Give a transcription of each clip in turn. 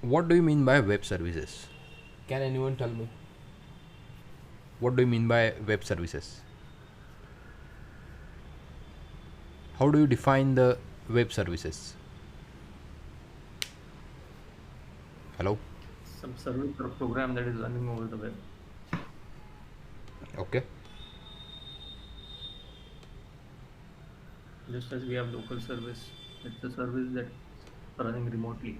What do you mean by web services? Can anyone tell me? What do you mean by web services? How do you define the web services? Hello? Some service or program that is running over the web. Okay. Just as we have local service, it's a service that's running remotely.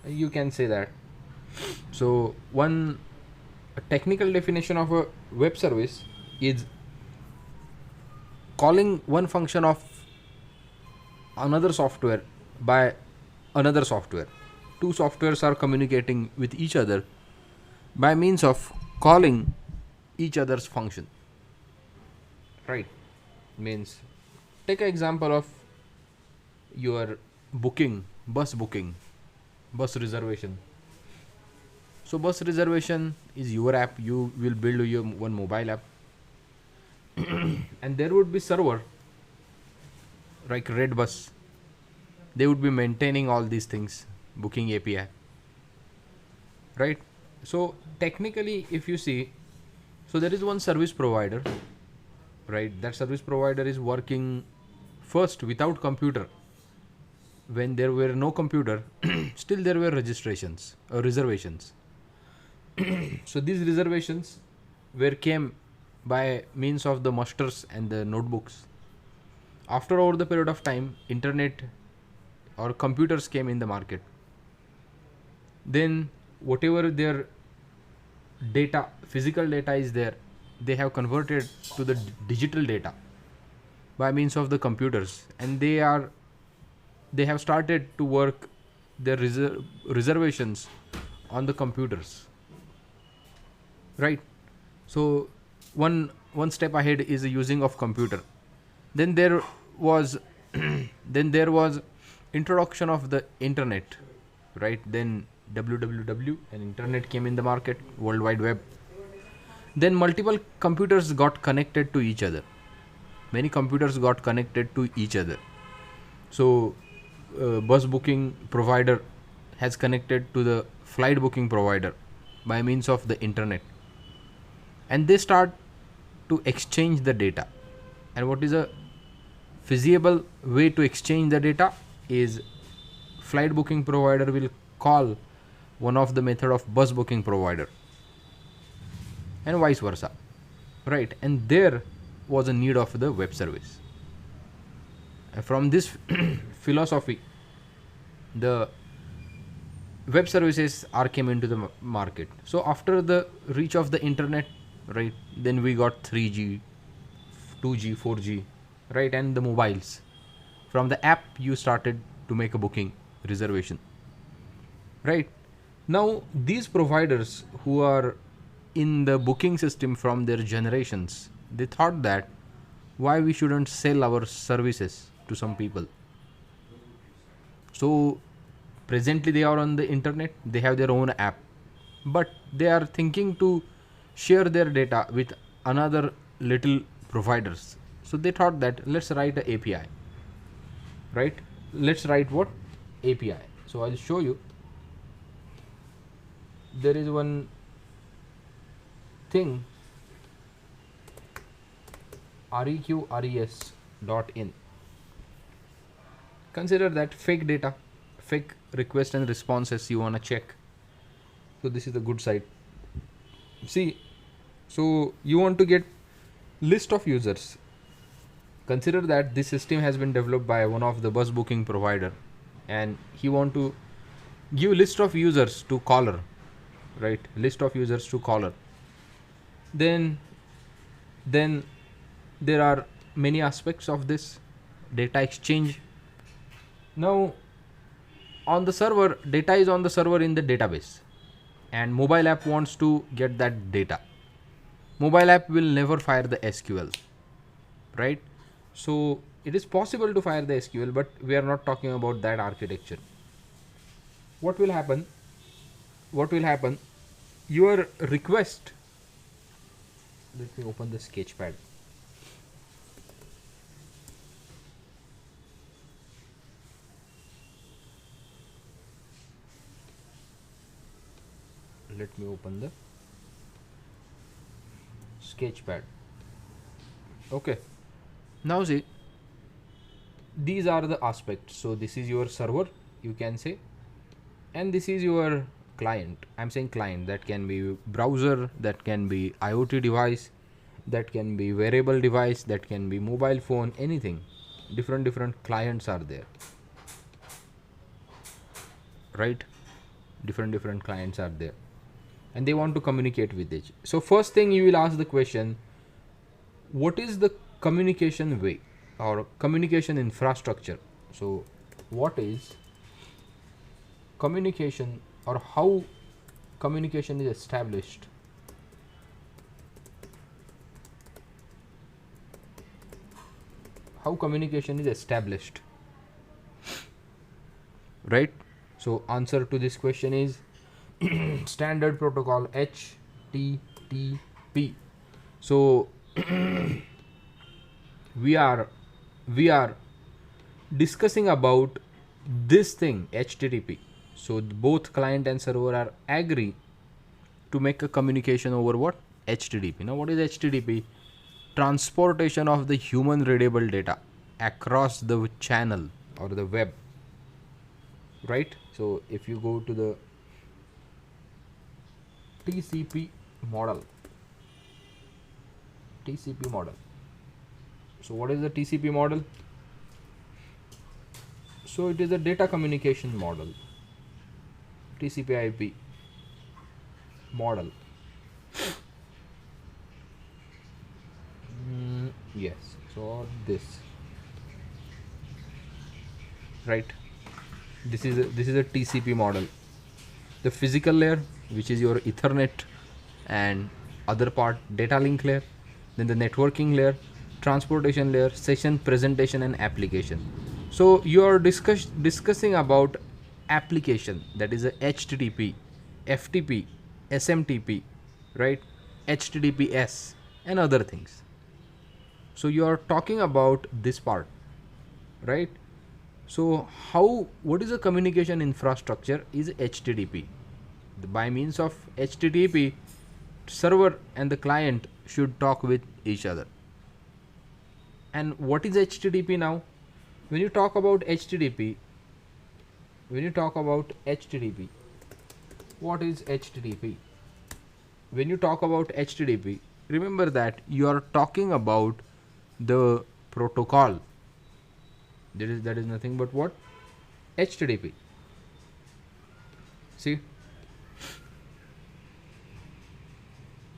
You can say that. So, one a technical definition of a web service is calling one function of another software by another software. Two softwares are communicating with each other by means of calling each other's function. Right? Means take an example of your booking, bus reservation. So bus reservation is your app. You will build your one mobile app, and there would be server like Redbus. They would be maintaining all these things, booking API, right? So technically, if you see, so there is one service provider, right? That service provider is working first without computer. When there were no computer, still there were registrations or reservations. So these reservations were came by means of the musters and the notebooks. After over the period of time, internet or computers came in the market. Then whatever their data, physical data is there, they have converted to the digital data by means of the computers, and they have started to work their reservations on the computers, right? So one step ahead is the using of computer. Then there was then there was introduction of the internet, right? Then www and internet came in the market, world wide web. Then multiple computers got connected to each other. Many computers got connected to each other. So bus booking provider has connected to the flight booking provider by means of the internet, and they start to exchange the data. And what is a feasible way to exchange the data is flight booking provider will call one of the method of bus booking provider, and vice versa, right? And there was a need of the web service. And from this philosophy, the web services are came into the market. So after the reach of the internet, right, then we got 3G, 2G, 4G, right, and the mobiles. From the app you started to make a booking reservation, right? Now these providers who are in the booking system from their generations, they thought that why we shouldn't sell our services to some people. So presently they are on the internet, they have their own app, but they are thinking to share their data with another little providers. So they thought that let's write a API, right? Let's write what? API. So I'll show you. There is one thing, reqres.in. Consider that fake data, fake request and responses you want to check. So this is the good side. See, so you want to get list of users. Consider that this system has been developed by one of the bus booking provider, and he want to give list of users to caller, right? List of users to caller. Then then there are many aspects of this data exchange. Now on the server, data is on the server in the database, and mobile app wants to get that data. Mobile app will never fire the SQL, right? So it is possible to fire the SQL, but we are not talking about that architecture. What will happen? What will happen? Your request. Let me open the sketchpad. let me open the Sketchpad. Okay, now see, these are the aspects. So this is your server, you can say, and this is your client. I'm saying client, that can be browser, that can be IoT device, that can be wearable device, that can be mobile phone, anything. Different clients are there, right? Different clients are there, and they want to communicate with each. So first thing you will ask the question, what is the communication way or communication infrastructure? So what is communication, or how communication is established? How communication is established, right? So answer to this question is standard protocol HTTP. So we are discussing about this thing, HTTP. So both client and server are agree to make a communication over what? HTTP. Now what is HTTP? Transportation of the human readable data across the channel or the web, right? So if you go to the TCP model, so what is the TCP model? So it is a data communication model, TCP/IP model. Yes, so this, right? This is a TCP model. The physical layer, which is your Ethernet and other part, data link layer, then the networking layer, transportation layer, session, presentation, and application. So you are discussing about application, that is a HTTP, FTP, SMTP, right? HTTPS and other things. So you are talking about this part, right? So what is the communication infrastructure is HTTP. By means of HTTP, server and the client should talk with each other. And what is HTTP now? When you talk about HTTP, what is HTTP? When you talk about HTTP, remember that you are talking about the protocol. That is nothing but what? HTTP. See,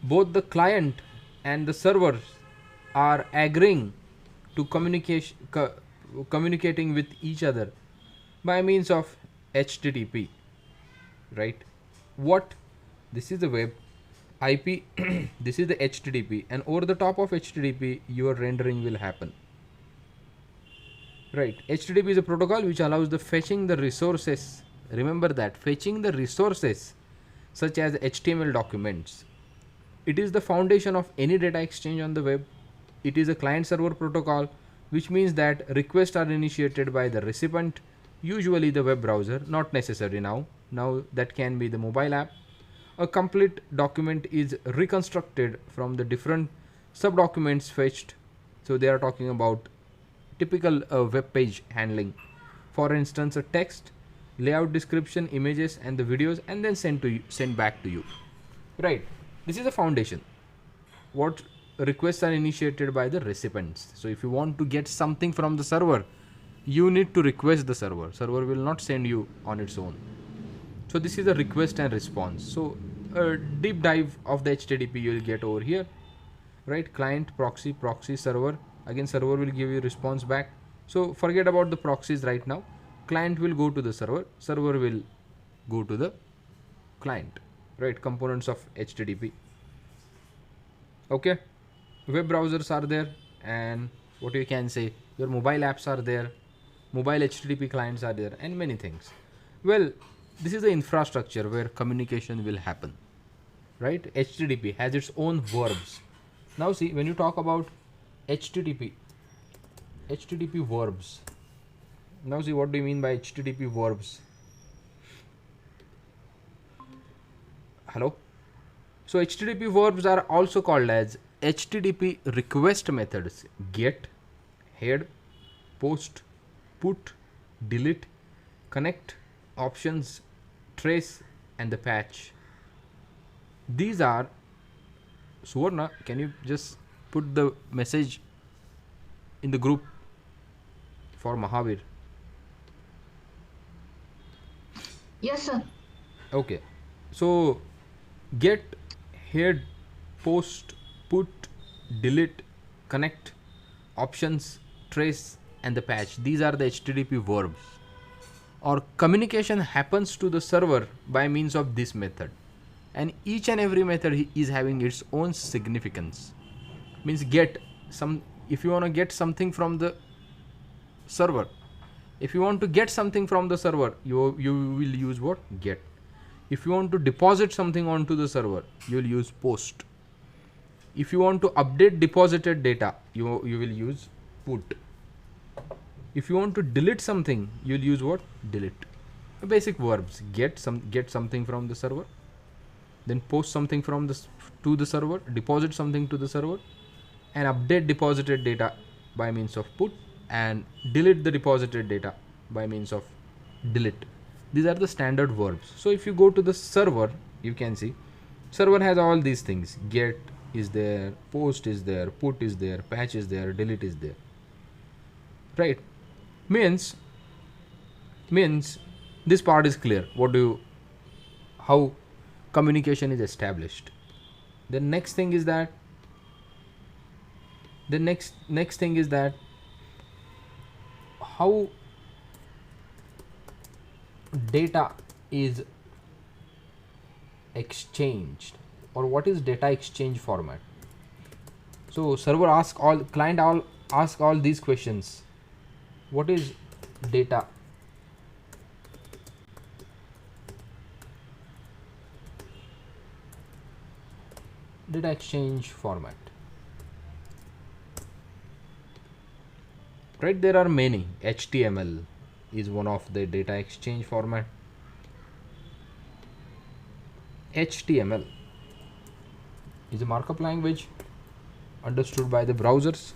both the client and the servers are agreeing to communicating with each other by means of HTTP, right? What? This is the web, IP, this is the HTTP, and over the top of HTTP your rendering will happen, right? HTTP is a protocol which allows the fetching the resources. Remember that, fetching the resources such as HTML documents. It is the foundation of any data exchange on the web. It is a client server protocol, which means that requests are initiated by the recipient, usually the web browser, not necessary now that can be the mobile app. A complete document is reconstructed from the different sub documents fetched. So they are talking about typical web page handling, for instance a text, layout, description, images and the videos, and then send back to you, right? This is a foundation. What? Requests are initiated by the recipients. So if you want to get something from the server, you need to request the server will not send you on its own. So this is a request and response. So a deep dive of the HTTP you will get over here, right? Client, proxy, server. Again server will give you response back. So forget about the proxies right now. Client will go to the server will go to the client, right? Components of HTTP. Okay, web browsers are there, and what you can say, your mobile apps are there, mobile HTTP clients are there, and many things. Well, this is the infrastructure where communication will happen, right? HTTP has its own verbs. Now see, when you talk about HTTP verbs, now see, what do you mean by HTTP verbs? Hello. So HTTP verbs are also called as HTTP request methods: get, head, post, put, delete, connect, options, trace, and the patch. These are, Suvarna, can you just put the message in the group for Mahavir? Yes, sir. Okay. So get, head, post, put, delete, connect, options, trace, and the patch. These are the HTTP verbs. Or communication happens to the server by means of this method. And each and every method is having its own significance. Means get some, if you want to get something from the server, if you want to get something from the server, you will use what? Get. If you want to deposit something onto the server, you will use post. If you want to update deposited data, you will use put. If you want to delete something, you will use what? Delete. Basic verbs: get something from the server, then post something from the to the server, deposit something to the server, and update deposited data by means of put, and delete the deposited data by means of delete. These are the standard verbs. So if you go to the server, you can see server has all these things: get is there, post is there, put is there, patch is there, delete is there, right? Means this part is clear. What do you, how communication is established. The next thing is that how data is exchanged, or what is data exchange format. So server ask all, client all ask all these questions. What is data exchange format? Right, there are many. HTML is one of the data exchange format. HTML is a markup language understood by the browsers.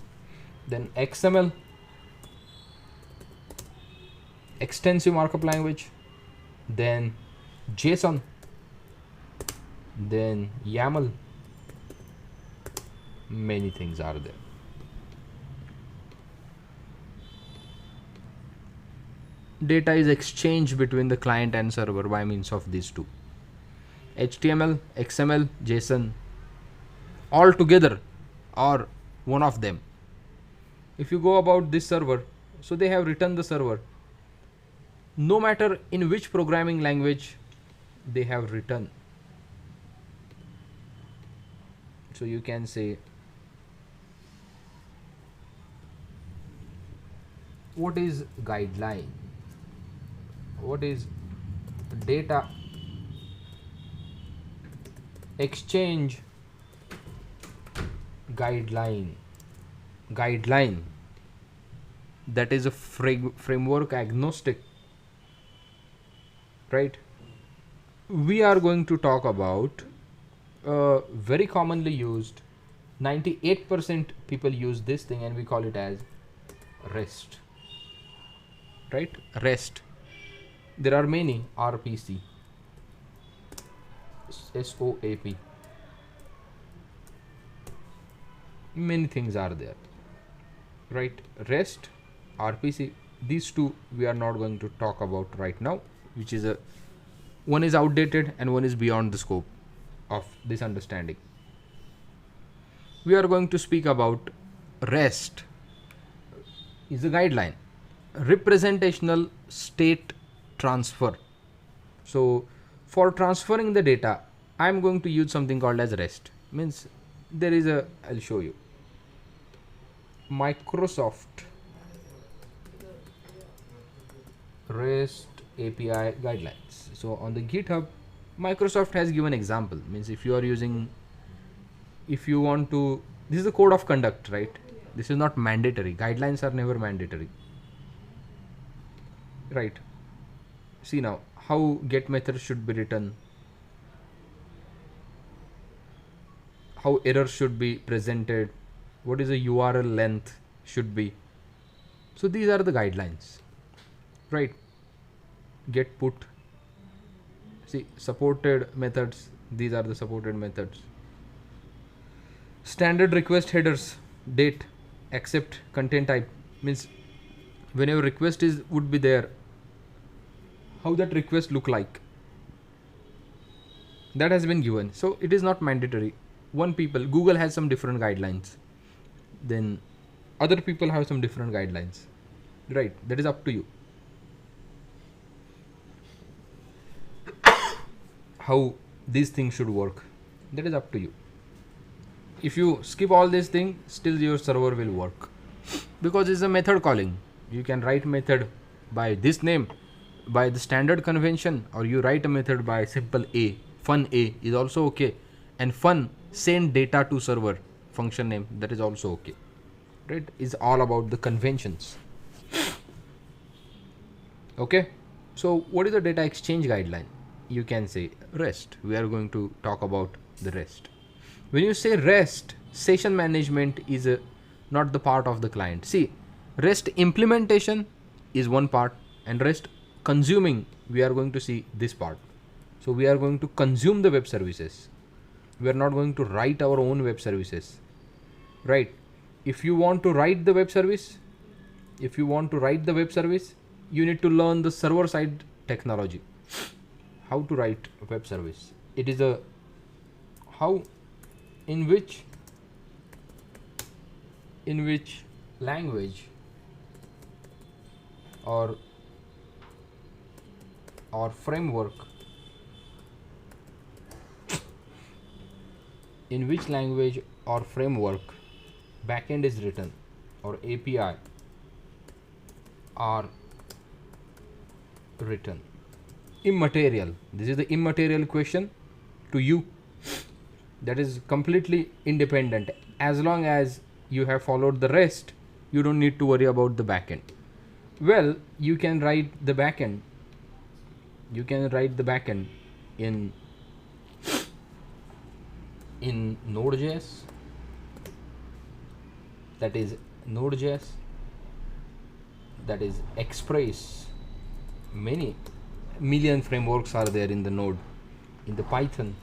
Then XML, extensive markup language. Then JSON, then YAML. Many things are there. Data is exchanged between the client and server by means of these two: HTML, XML, JSON, all together or one of them. If you go about this server, so they have written the server, no matter in which programming language they have written. So you can say, what is guideline? What is data exchange guideline? Guideline, that is a framework agnostic, right? We are going to talk about very commonly used, 98% people use this thing, and we call it as REST, right? REST. There are many: RPC, SOAP, many things are there, right? REST, RPC, these two we are not going to talk about right now, which is a, one is outdated and one is beyond the scope of this understanding. We are going to speak about REST is a guideline, representational state transfer. So for transferring the data, I am going to use something called as REST. Means there is a, I'll show you, Microsoft REST API guidelines. So on the GitHub, Microsoft has given example. Means if you are using, if you want to, this is the code of conduct, right? This is not mandatory. Guidelines are never mandatory, right? See now how get method should be written. how errors should be presented, what is the URL length should be. So these are the guidelines, right? Get put, see supported methods, these are the supported methods. Standard request headers, date, accept, content type, means whenever request is would be there, how that request look like, that has been given. So it is not mandatory. Google has some different guidelines, then other people have some different guidelines, right? That is up to you how these things should work. That is up to you. If you skip all these things, still your server will work, because it's a method calling. You can write method by this name, by the standard convention, or you write a method by simple a, fun a is also okay, and fun send data to server function name, that is also okay, right? It's all about the conventions. Okay, so what is the data exchange guideline? You can say REST. We are going to talk about the REST. When you say REST, session management is not the part of the client. See, REST implementation is one part, and REST consuming, we are going to see this part. So we are going to consume the web services. We are not going to write our own web services, right? If you want to write the web service, you need to learn the server side technology, how to write a web service. It is a how, in which language or framework, backend is written, or API are written. Immaterial. This is the immaterial question to you. That is completely independent. As long as you have followed the rest, you don't need to worry about the backend. Well, you can write the backend. In Node.js. That is Node.js. That is Express. Many million frameworks are there in the Node. In the Python,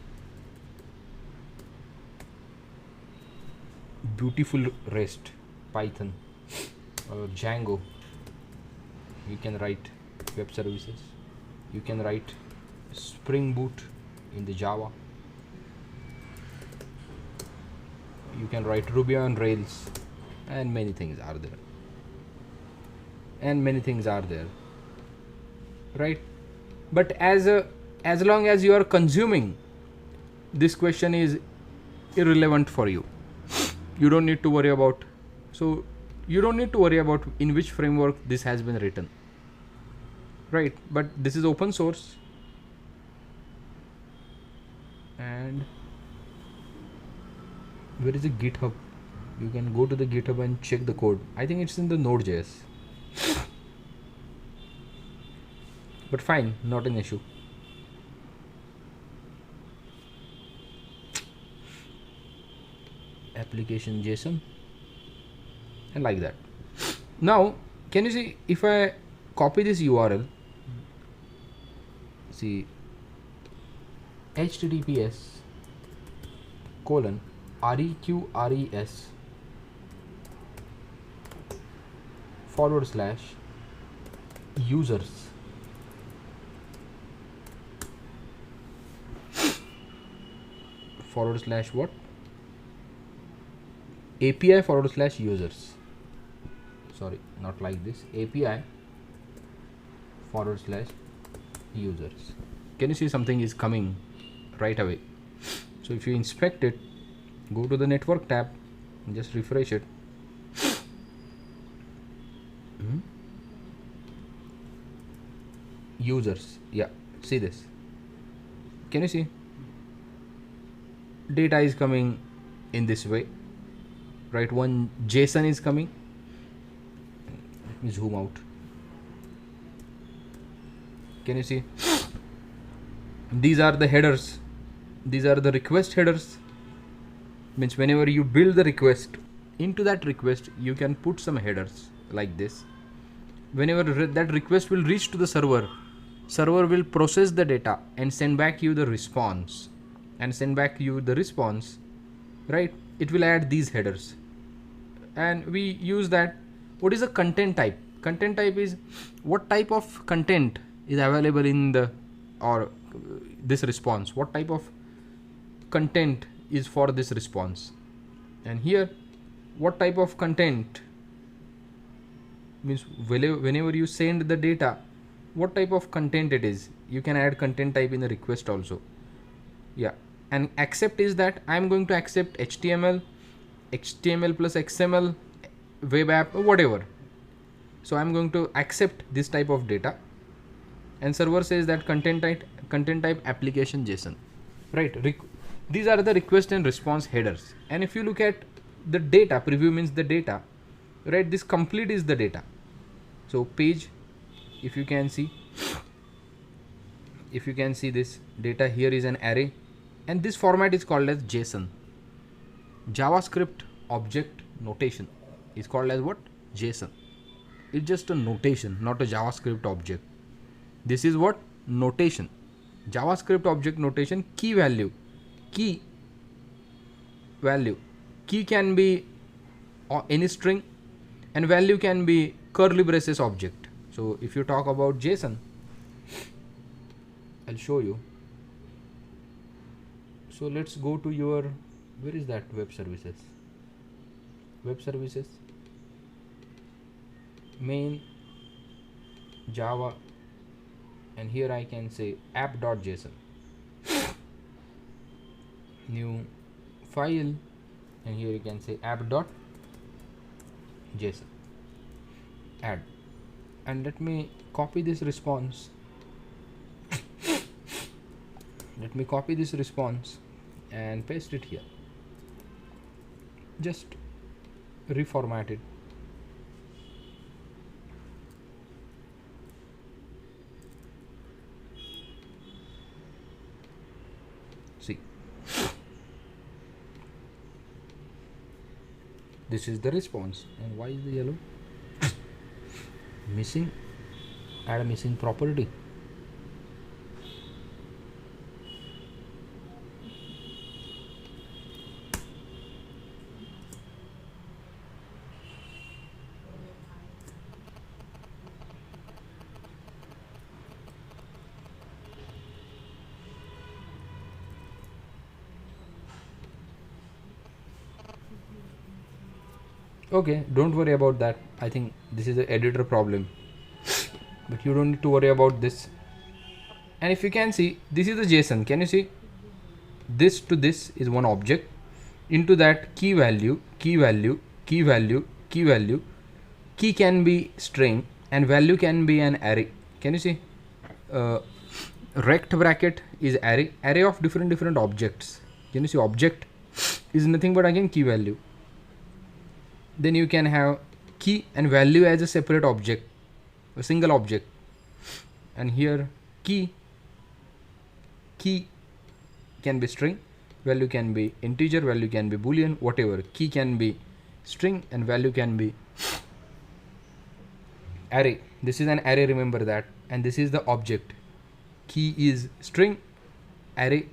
beautiful REST, Python or Django. You can write web services. You can write Spring Boot in the Java. You can write Ruby on Rails, and many things are there. Right? But as long as you are consuming, this question is irrelevant for you. You don't need to worry about. So you don't need to worry about in which framework this has been written, right? But this is open source, and where is the GitHub? You can go to the GitHub and check the code. I think it's in the Node.js. But fine, not an issue. Application JSON, and like that. Now, can you see if I copy this URL? See, https://users /what? API/users. Sorry, not like this. API/users. Can you see something is coming right away? So if you inspect it, go to the network tab and just refresh it. Users, yeah, see this. Can you see? Data is coming in this way, right? One JSON is coming. Let me zoom out. Can you see? These are the headers. These are the request headers. Means whenever you build the request, into that request you can put some headers like this. Whenever that request will reach to the server, server will process the data and send back you the response, right? It will add these headers, and we use that. What is a content type? Content type is what type of content is available in the, or this response, what type of content is for this response. And here, what type of content means whenever you send the data, what type of content it is. You can add content type in the request also. Yeah. And accept is that I'm going to accept HTML plus XML, web app, whatever. So I'm going to accept this type of data, and server says that content type application JSON, right? These are the request and response headers. And if you look at the data, preview means the data, right? This complete is the data. So page, if you can see this data, here is an array, and this format is called as JSON. JavaScript object notation is called as what? JSON. It's just a notation, not a JavaScript object. This is what? Notation. JavaScript object notation. Key value can be any string, and value can be curly braces object. So if you talk about JSON, I'll show you. So let's go to your, where is that web services, main Java, and here I can say app.json, new file, and here you can say app.json, add, and let me copy this response. And paste it here. Just reformat it. See, this is the response. And why is the yellow? Missing. Add a missing property. Okay, don't worry about that. I think this is an editor problem, but you don't need to worry about this. And if you can see, this is the JSON. Can you see? This to this is one object. Into that key value. Key can be string and value can be an array. Can you see? Rect bracket is array of different objects. Can you see? Object is nothing but again key value. Then you can have key and value as a separate object, a single object. And here key can be string, value can be integer, value can be boolean, whatever. Key can be string and value can be array. This is an array, remember that. And this is the object. Key is string, array,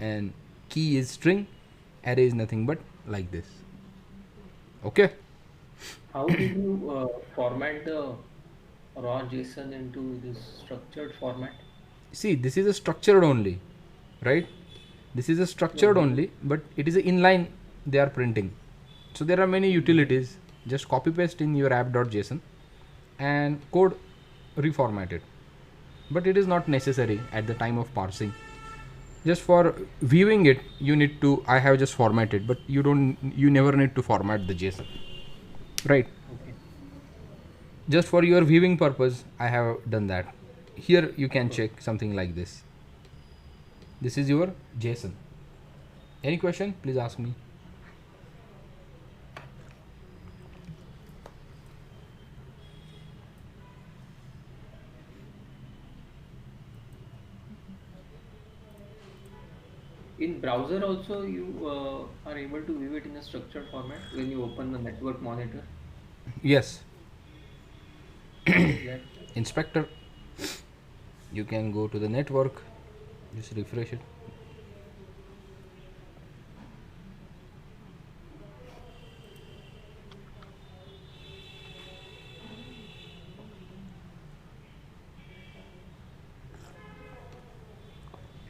and key is string, array is nothing but like this. Okay. How do you format the raw JSON into this structured format? See, this is a structured only, right? This is a structured only, but it is an inline they are printing. So there are many utilities. Just copy paste in your app.json and code reformatted. But it is not necessary at the time of parsing. Just for viewing it, you need to, I have just formatted, but you never need to format the JSON, right? Okay. Just for your viewing purpose, I have done that. Here you can check something like this. This is your JSON. Any question? Please ask me. In browser also you are able to view it in a structured format when you open the network monitor. Yes, How is that? inspector, you can go to the network, just refresh it.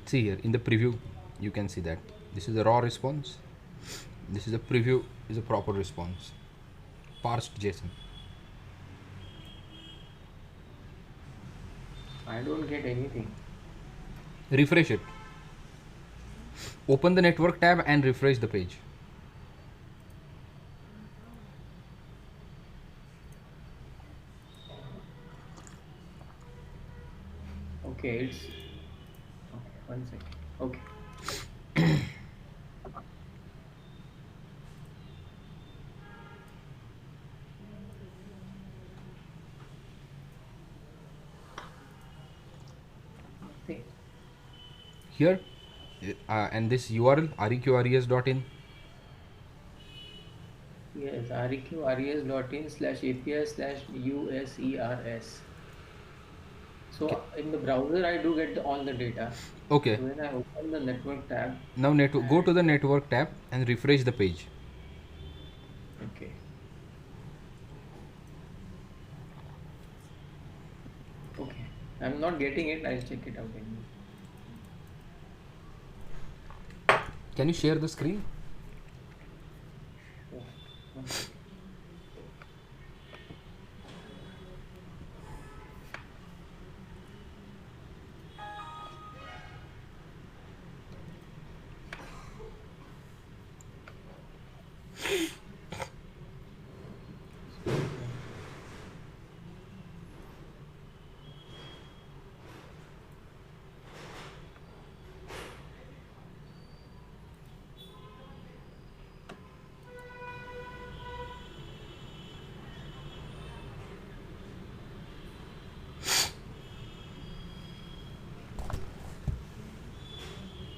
See here in the preview, you can see that this is the raw response, this is a preview, is a proper response, parsed JSON. I don't get anything. Refresh it, open the network tab and refresh the page. Okay, it's okay. 1 second. Okay. Nothing. Here and this URL reqres.in. Yes, reqres.in/API/USERS. So Okay. in the browser, I do get all the data. Okay, So when I open the network tab, now go to the network tab and refresh the page. okay, okay, I'm not getting it. I'll check it out anyway. Can you share the screen? Sure. 1 second.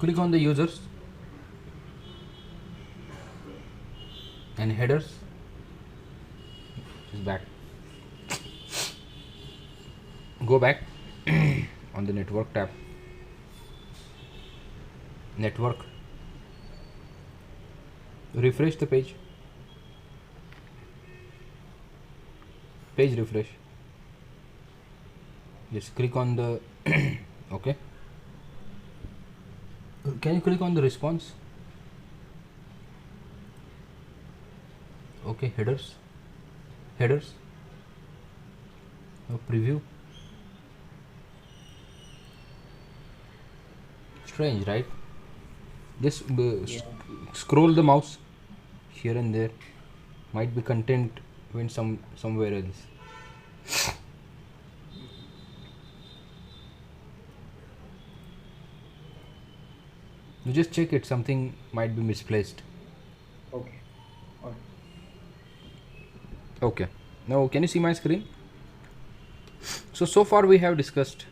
Click on the users and headers. Just back. Go back on the network tab. Network. Refresh the page. Page refresh. Just click on the okay. Can you click on the response? Okay, headers. Headers. Preview. Strange, right? Just Yeah. scroll the mouse here and there. Might be content went somewhere else. You just check it. Something might be misplaced. Okay. All right. Okay. Now can you see my screen? So far we have discussed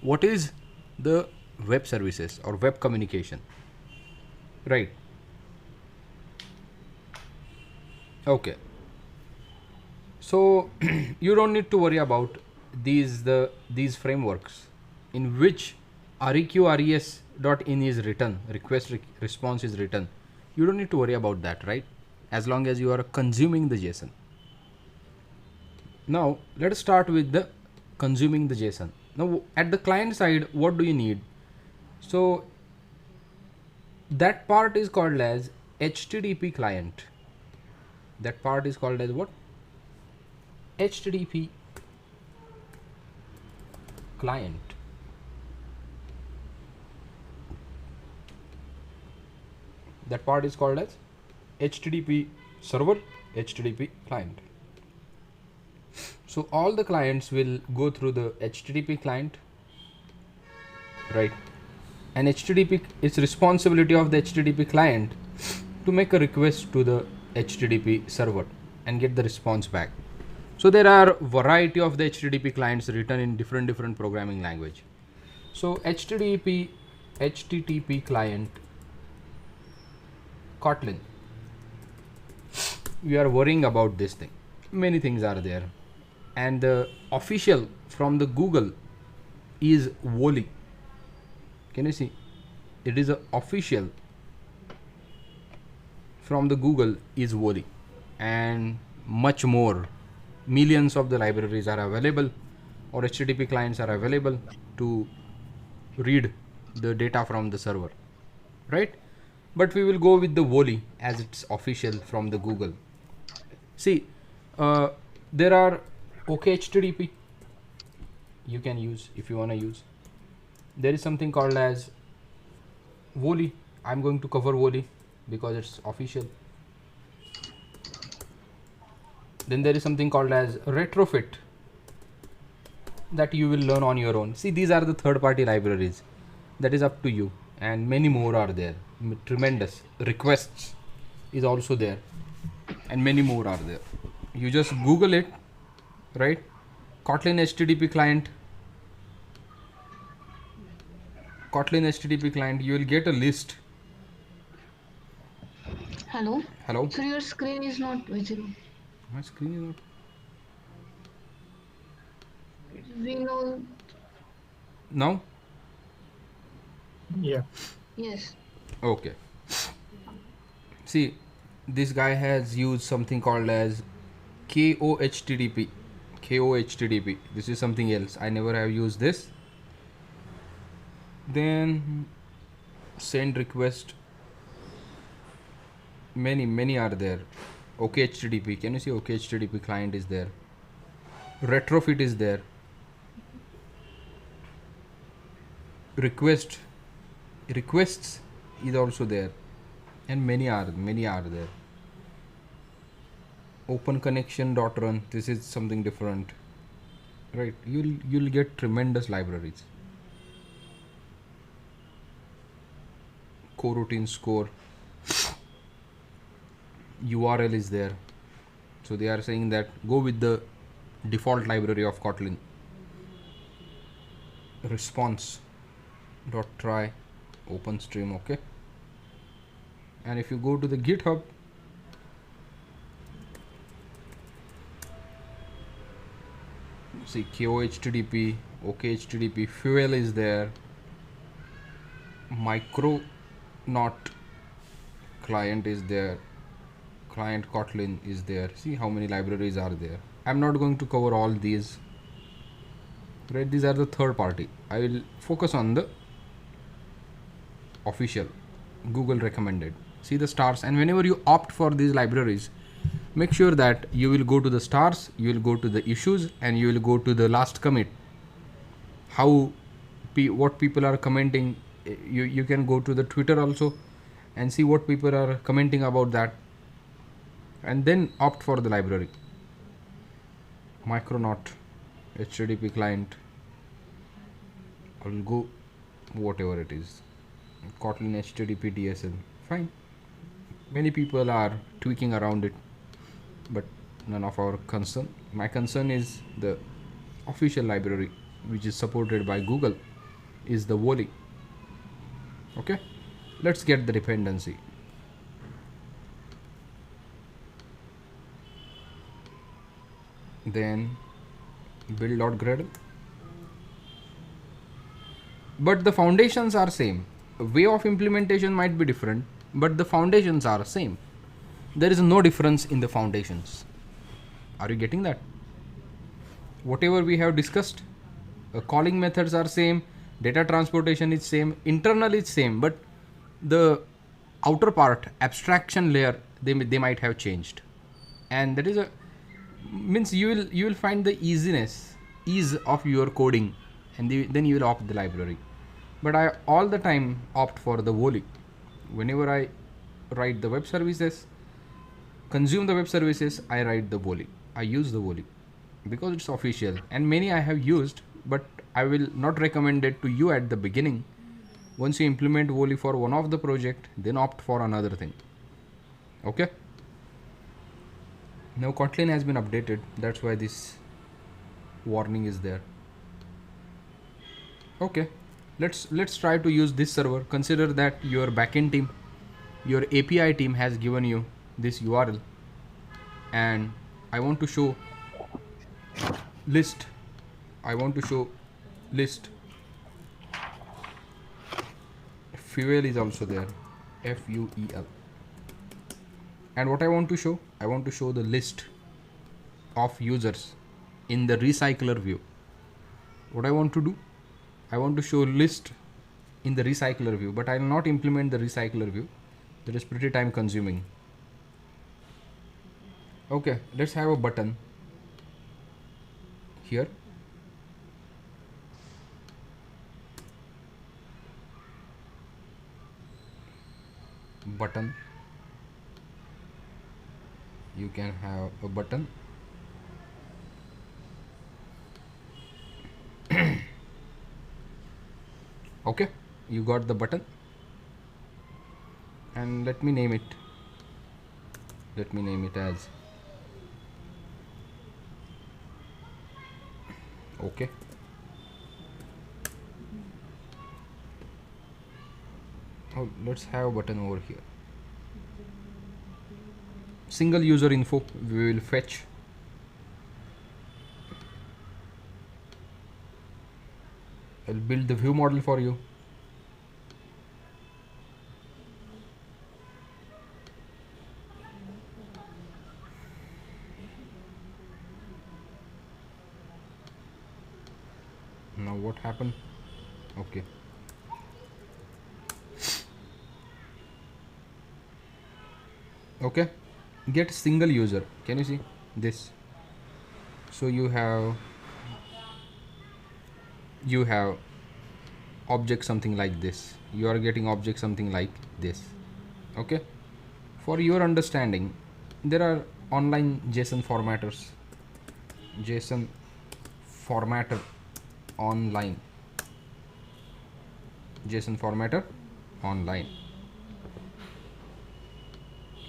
what is the web services or web communication, right? Okay. So you don't need to worry about these frameworks in which reqres.in is written, response is written. You don't need to worry about that, right? As long as you are consuming the JSON. Now let us start with the consuming the JSON. Now at the client side, what do you need? So that part is called as HTTP client. That part is called as what? HTTP client. That part is called as HTTP server, HTTP client. So all the clients will go through the HTTP client, right? And HTTP, it's responsibility of the HTTP client to make a request to the HTTP server and get the response back. So there are variety of the HTTP clients written in different programming language. So HTTP HTTP client Kotlin. We are worrying about this thing. Many things are there, and the official from the Google is Woli. Can you see? It is a official from the Google is Woli, and much more. Millions of the libraries are available, or HTTP clients are available to read the data from the server, right? But we will go with the Woli as it's official from the Google. See, there are OKHTTP you can use if you want to use. There is something called as Woli. I'm going to cover Woli because it's official. Then there is something called as Retrofit that you will learn on your own. See, these are the third party libraries. That is up to you, and many more are there. Tremendous. Requests is also there, and many more are there. You just Google it, right? Kotlin HTTP client. Kotlin HTTP client, you will get a list. Hello. Hello? So your screen is not visible. My screen is not. We know. Now? Yeah. Yes. Okay. See, this guy has used something called as KOHTTP. KOHTTP. This is something else. I never have used this. Then send request. Many are there. OKHTTP. Can you see OKHTTP client is there? Retrofit is there. Requests is also there, and many are there. Open connection.run. This is something different, right? You'll get tremendous libraries. Coroutine score. URL is there, so they are saying that go with the default library of Kotlin. Response.try OpenStream. Okay, and if you go to the GitHub, see KOHTTP, OKHTTP, Fuel is there, Micronaut client is there, client Kotlin is there. See how many libraries are there. I'm not going to cover all these, right? These are the third party. I will focus on the official Google recommended. See the stars, and whenever you opt for these libraries, make sure that you will go to the stars, you will go to the issues, and you will go to the last commit. What people are commenting. You can go to the Twitter also and see what people are commenting about that, and then opt for the library. Micronaut HTTP client. I'll go whatever it is. Kotlin HTTP DSL. Fine. Many people are tweaking around it, but none of our concern. My concern is the official library, which is supported by Google, is the Woli. Okay, let's get the dependency. Then build.gradle. But the foundations are same. Way of implementation might be different, but the foundations are same. There is no difference in the foundations. Are you getting that? Whatever we have discussed, calling methods are same, data transportation is same, internal is same, but the outer part, abstraction layer, they might have changed, and that is a means you will find the ease of your coding, and then you will opt the library. But I all the time opt for the Woli. Whenever I write the web services, consume the web services, I write the Woli. I use the Woli because it's official, and many I have used, but I will not recommend it to you at the beginning. Once you implement Woli for one of the project, then opt for another thing. Okay. Now Kotlin has been updated. That's why this warning is there. Okay. Let's try to use this server. Consider that your backend team, your API team has given you this URL, and I want to show list. I want to show list. Fuel is also there, FUEL. And what I want to show? I want to show the list of users in the recycler view. What I want to do? I want to show list in the recycler view, but I will not implement the recycler view. That is pretty time consuming. Okay, let's have a button here. Button. You can have a button. Okay, you got the button, and let me name it as okay. Oh, let's have a button over here. Single user info we will fetch. I'll build the view model for you. Now what happened? Okay. Okay, get single user. Can you see this? So you have object something like this. You are getting object something like this. Okay, for your understanding, there are online JSON formatters. JSON formatter online. JSON formatter online.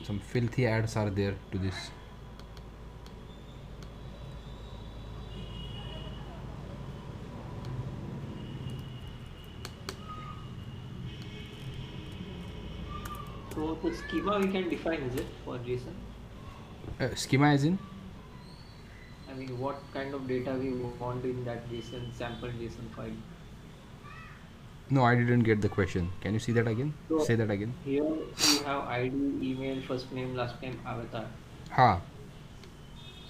Some filthy ads are there to this. So the schema we can define, is it, for JSON? Schema is in? I mean, what kind of data we want in that JSON sample JSON file? No, I didn't get the question. Can you see that again? So Say that again. here you have ID, email, first name, last name, avatar. Ha.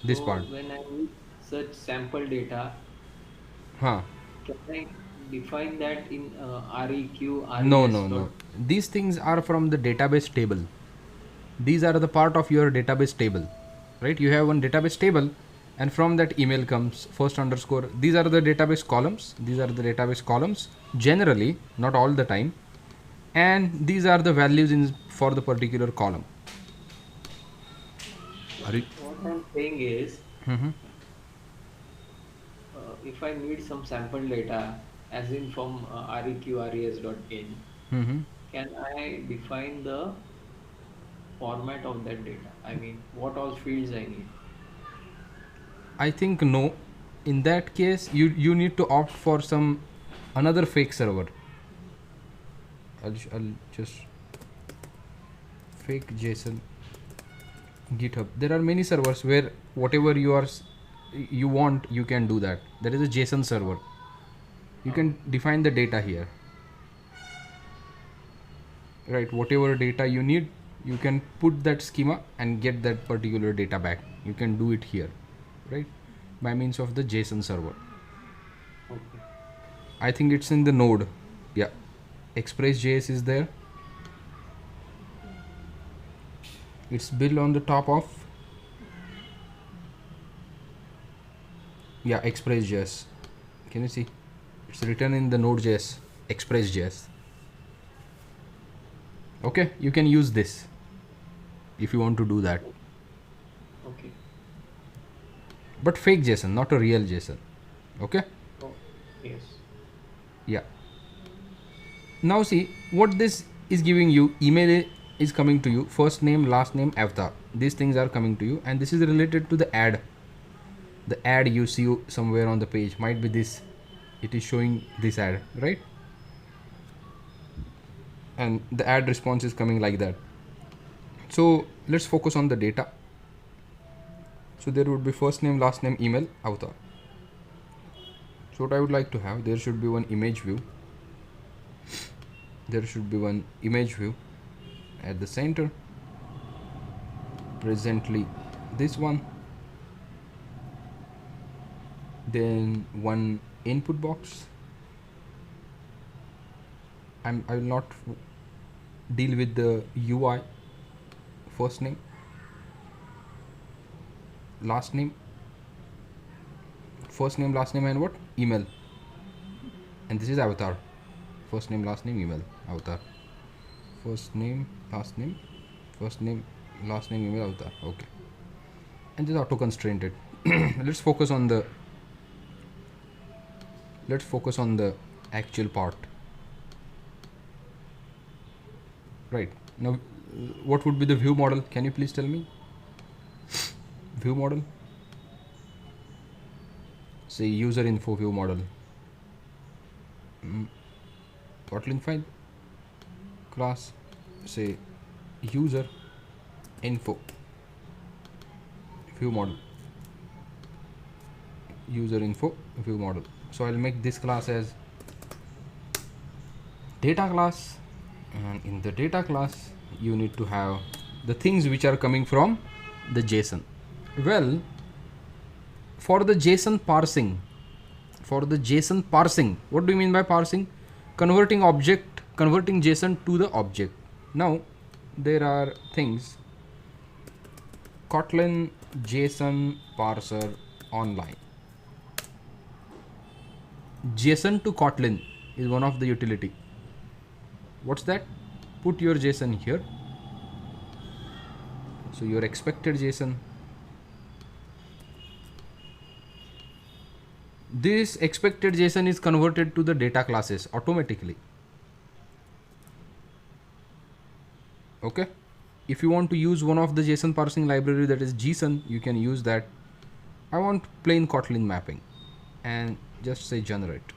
This So part. when I need such sample data, Ha. can I define that in REQ, No, RES no, no. dot? These things are from the database table. These are the part of your database table, right? You have one database table, and from that email comes first underscore. These are the database columns. These are the database columns. Generally, not all the time, and these are the values in for the particular column. Are you? What I'm saying is, Mm-hmm. if I need some sample data, as in from REQ, RES.in, Mm-hmm. can I define the format of that data? I mean, what all fields I need? I think no. In that case, you need to opt for some another fake server. I'll just fake JSON GitHub. There are many servers where whatever you want, you can do that. There is a JSON server. You can define the data here. Right, whatever data you need, you can put that schema and get that particular data back. You can do it here, right, by means of the JSON server. Okay. I think it's in the node. Yeah, Express.js is there. It's built on the top of, yeah, Express.js. Can you see? It's written in the Node.js, Express.js. Okay, you can use this if you want to do that. Okay. But fake JSON, not a real JSON. Okay? Oh, yes. Yeah. Now see what this is giving you. Email is coming to you, first name, last name, avatar. These things are coming to you, and this is related to the ad. The ad you see somewhere on the page might be this. It is showing this ad, right? and the add response is coming like that. So let's focus on the data. So there would be first name, last name, email, avatar. So what I would like to have, there should be one image view. There should be one image view at the center. Presently this one. Then one input box. I will not deal with the UI. First name, last name, first name, last name, and what? Email. And this is avatar. First name, last name, email, avatar. First name, last name, first name, last name, email, avatar. Okay. And this auto constrained it. Let's focus on the actual part. Right. Now what would be the view model? Can you please tell me? View model. Say user info view model. Kotlin file. Class. Say user info view model. User info view model. So I'll make this class as data class, and in the data class you need to have the things which are coming from the JSON. Well, for the JSON parsing, what do you mean by parsing? Converting JSON to the object. Now there are things, Kotlin JSON parser online. JSON to Kotlin is one of the utility. What's that? Put your JSON here. So your expected JSON. This expected JSON is converted to the data classes automatically. Okay. If you want to use one of the JSON parsing library, that is JSON, you can use that. I want plain Kotlin mapping, and just say generate.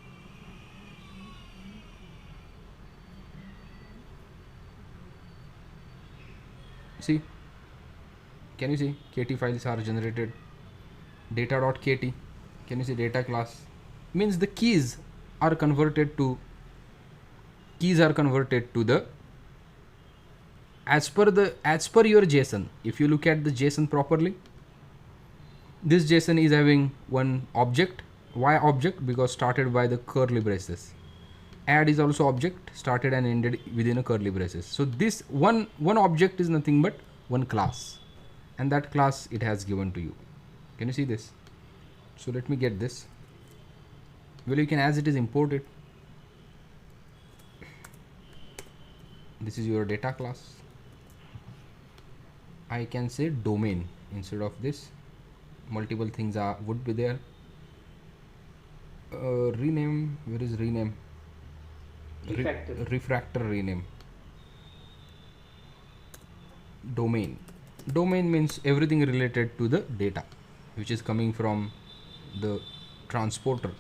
See, can you see KT files are generated? Data.kt. Can you see data class? Means the keys are converted to the as per your JSON. If you look at the JSON properly, this JSON is having one object. Why object? Because started by the curly braces. Add is also object, started and ended within a curly braces. So this one object is nothing but one class, and that class it has given to you. Can you see this? So let me get this. Well, you can, as it is, import it. This is your data class. I can say domain instead of this. Multiple things would be there. Rename. Where is rename? Refactor rename. Domain. Domain means everything related to the data which is coming from the transporter.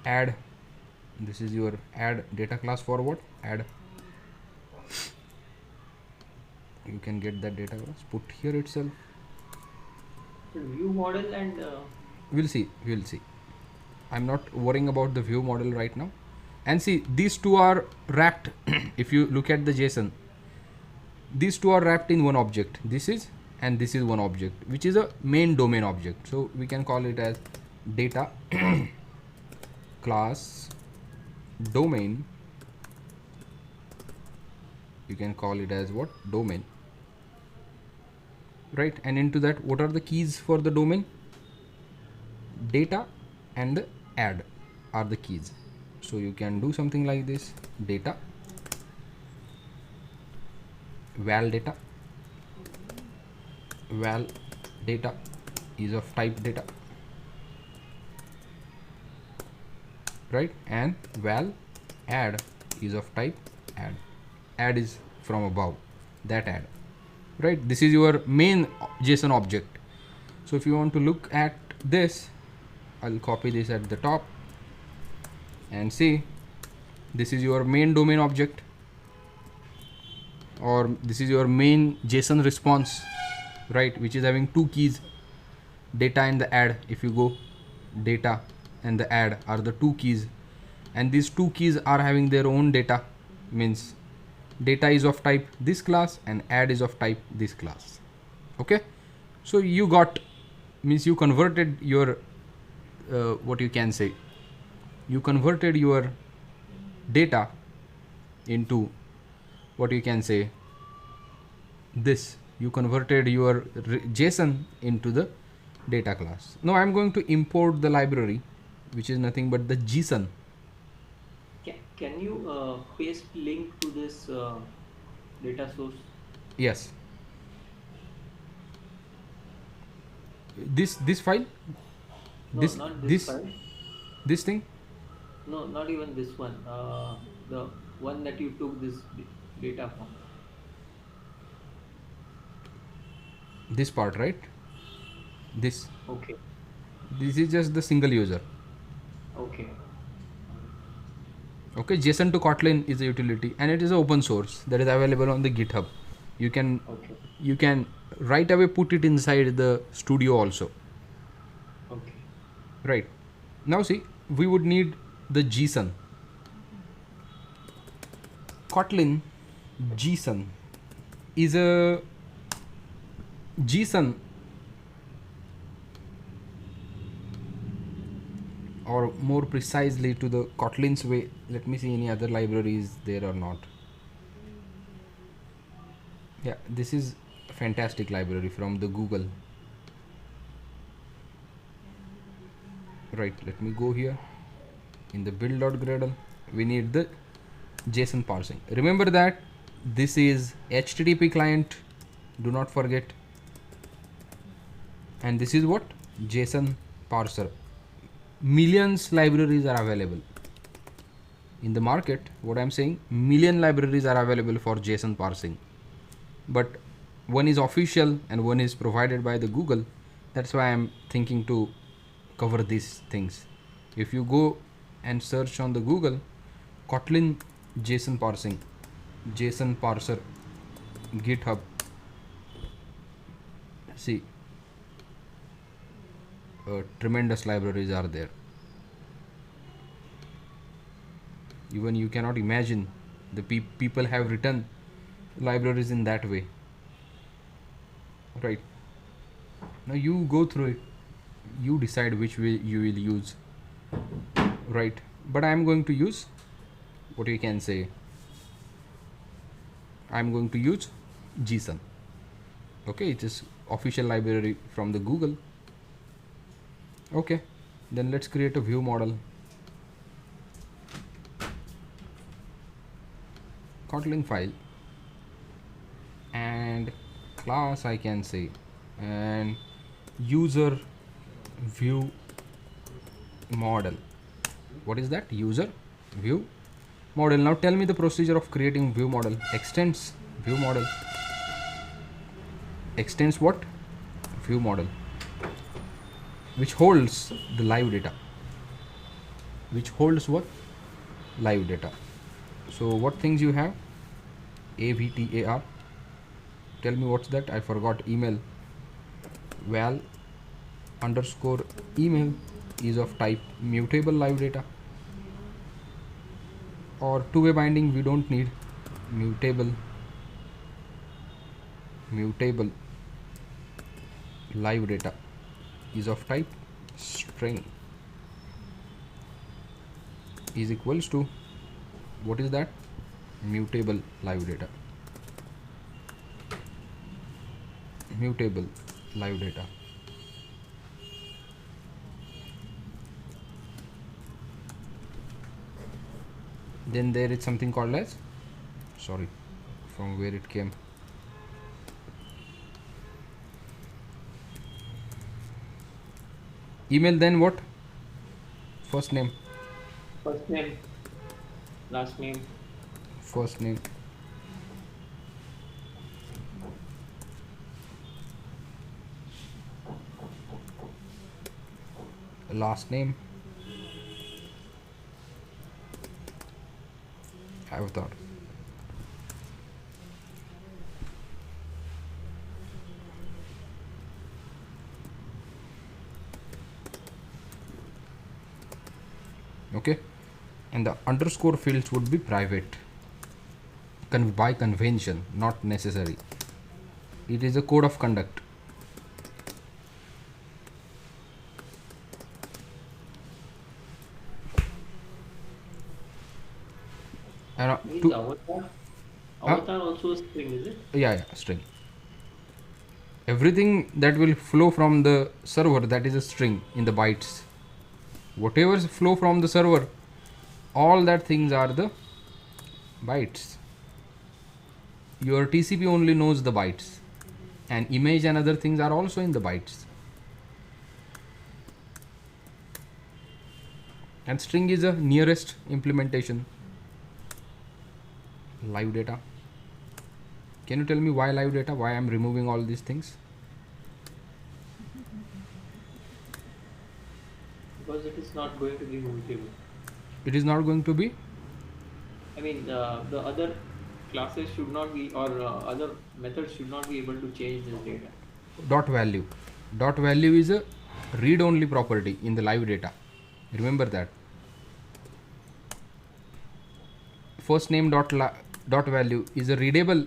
Add. This is your add data class for what? Add. You can get that data class. Put here itself. View model and We'll see. I'm not worrying about the view model right now. And see, these two are wrapped. If you look at the JSON, these two are wrapped in one object. This is one object, which is a main domain object. So we can call it as data class domain. You can call it as what? Domain. Right? And into that, what are the keys for the domain? Data and the add are the keys. So you can do something like this: data, val data is of type data, right? And val add is of type add is from above, that add, right? This is your main JSON object. So if you want to look at this, I'll copy this at the top and see This is your main domain object, or this is your main JSON response, right, which is having two keys, data and the add. If you go, data and the add are the two keys, and these two keys are having their own data. Means data is of type this class and add is of type this class. Okay, so you got, means you converted your what you can say, you converted your data into what you can say, this, you converted your JSON into the data class. Now I'm going to import the library, which is nothing but the JSON. Can you paste link to this data source? Yes, this file, No, this not this file. this thing. No, not even this one. The one that you took this data from. This part, right? This Okay. this is just the single user. Okay. Okay, JSON to Kotlin is a utility, and it is open source that is available on the GitHub. You can Okay. you can right away put it inside the studio also. Okay. Right. Now see, we would need the JSON. Kotlin JSON is a JSON, or more precisely to the Kotlin's way. Let me see any other libraries there or not. Yeah, this is a fantastic library from the Google. Right, let me go here in the build.gradle. We need the JSON parsing. Remember that this is HTTP client, do not forget, and this is what, JSON parser. Millions libraries are available in the market. What I'm saying, million libraries are available for JSON parsing, but one is official and one is provided by the Google. That's why I'm thinking to cover these things. If you go and search on the Google, Kotlin JSON parsing, JSON parser, GitHub, see, tremendous libraries are there. Even you cannot imagine the people have written libraries in that way. Right, now you go through it, you decide which way you will use. Right, but I am going to use, what you can say, I am going to use JSON. Okay, it is official library from the Google. Okay, then let's create a view model. Kotlin file and class, I can say, and user view model. What is that? User view model. Now tell me the procedure of creating view model. Extends view model. Extends what? View model, which holds the live data. Which holds what? Live data. So what things you have? AVTAR. Tell me what's that? I forgot. Email. Val underscore email is of type mutable live data. Or two-way binding we don't need. Mutable live data is of type string, is equals to, what is that? Mutable live data. Mutable live data. Then there is something called as, sorry, from where it came, email. Then what? First name, First name, last name. first name, last name, avatar. Okay, and the underscore fields would be private by convention, not necessary. It is a code of conduct. And Means avatar also a string, is it? yeah, string. Everything that will flow from the server, that is a string in the bytes. Whatever flow from the server, all that things are the bytes. Your TCP only knows the bytes, and image and other things are also in the bytes. And string is a nearest implementation. Live data. Can you tell me why live data? Why I'm removing all these things? Because it is not going to be mutable. It is not going to be. I mean, the other classes should not be, or other methods should not be able to change this data. Dot value. Dot value is a read-only property in the live data. Remember that. First name dot value is a readable,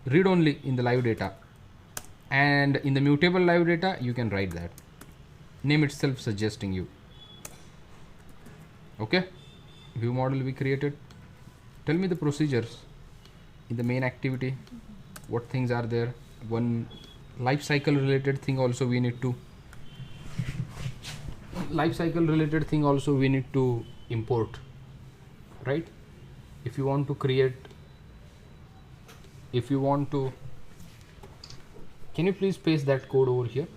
read-only in the live data, and in the mutable live data you can write that. Name itself suggesting you. Okay. View model we created. Tell me the procedures in the main activity. What things are there? One life cycle related thing also we need to import, right? If you want to can you please paste that code over here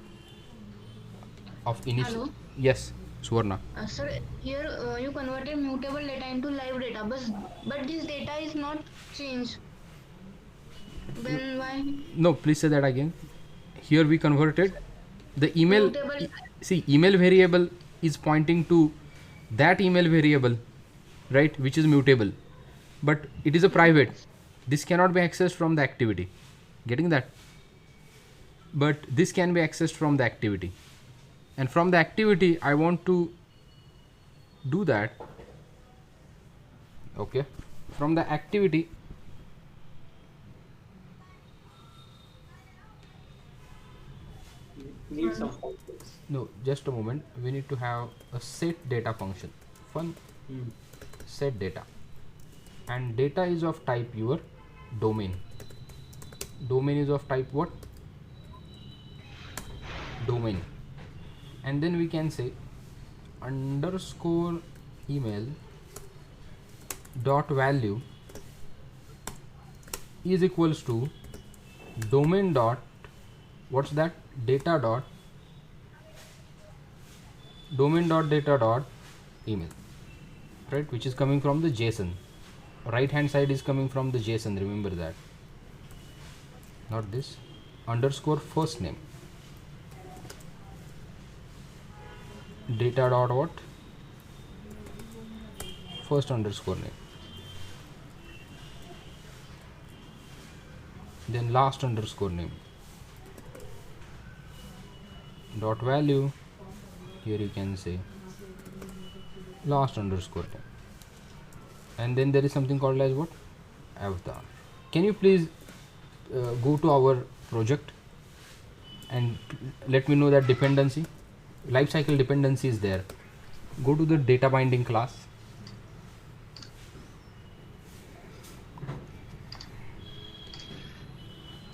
of initial? Hello? Yes, Swarna. Sir, here you converted mutable data into live data, but this data is not changed. Then why? No, please say that again. Here we converted the email. Mutable. See, email variable is pointing to that email variable, right, which is mutable, but it is a private. This cannot be accessed from the activity. Getting that? But this can be accessed from the activity, and from the activity I want to do that. Okay, from the activity Need some functions. no, just a moment, we need to have a set data function. Set data, and data is of type your domain. Domain is of type what? Domain. And then we can say underscore email dot value is equals to domain dot, what's that, data dot domain dot data dot email, right, which is coming from the JSON. Right hand side is coming from the JSON, remember that, not this. Underscore first name data dot what, first underscore name, then last underscore name dot value. Here you can say last underscore name, and then there is something called as what, avatar. Can you please go to our project and let me know that dependency, lifecycle dependency is there. Go to the data binding class,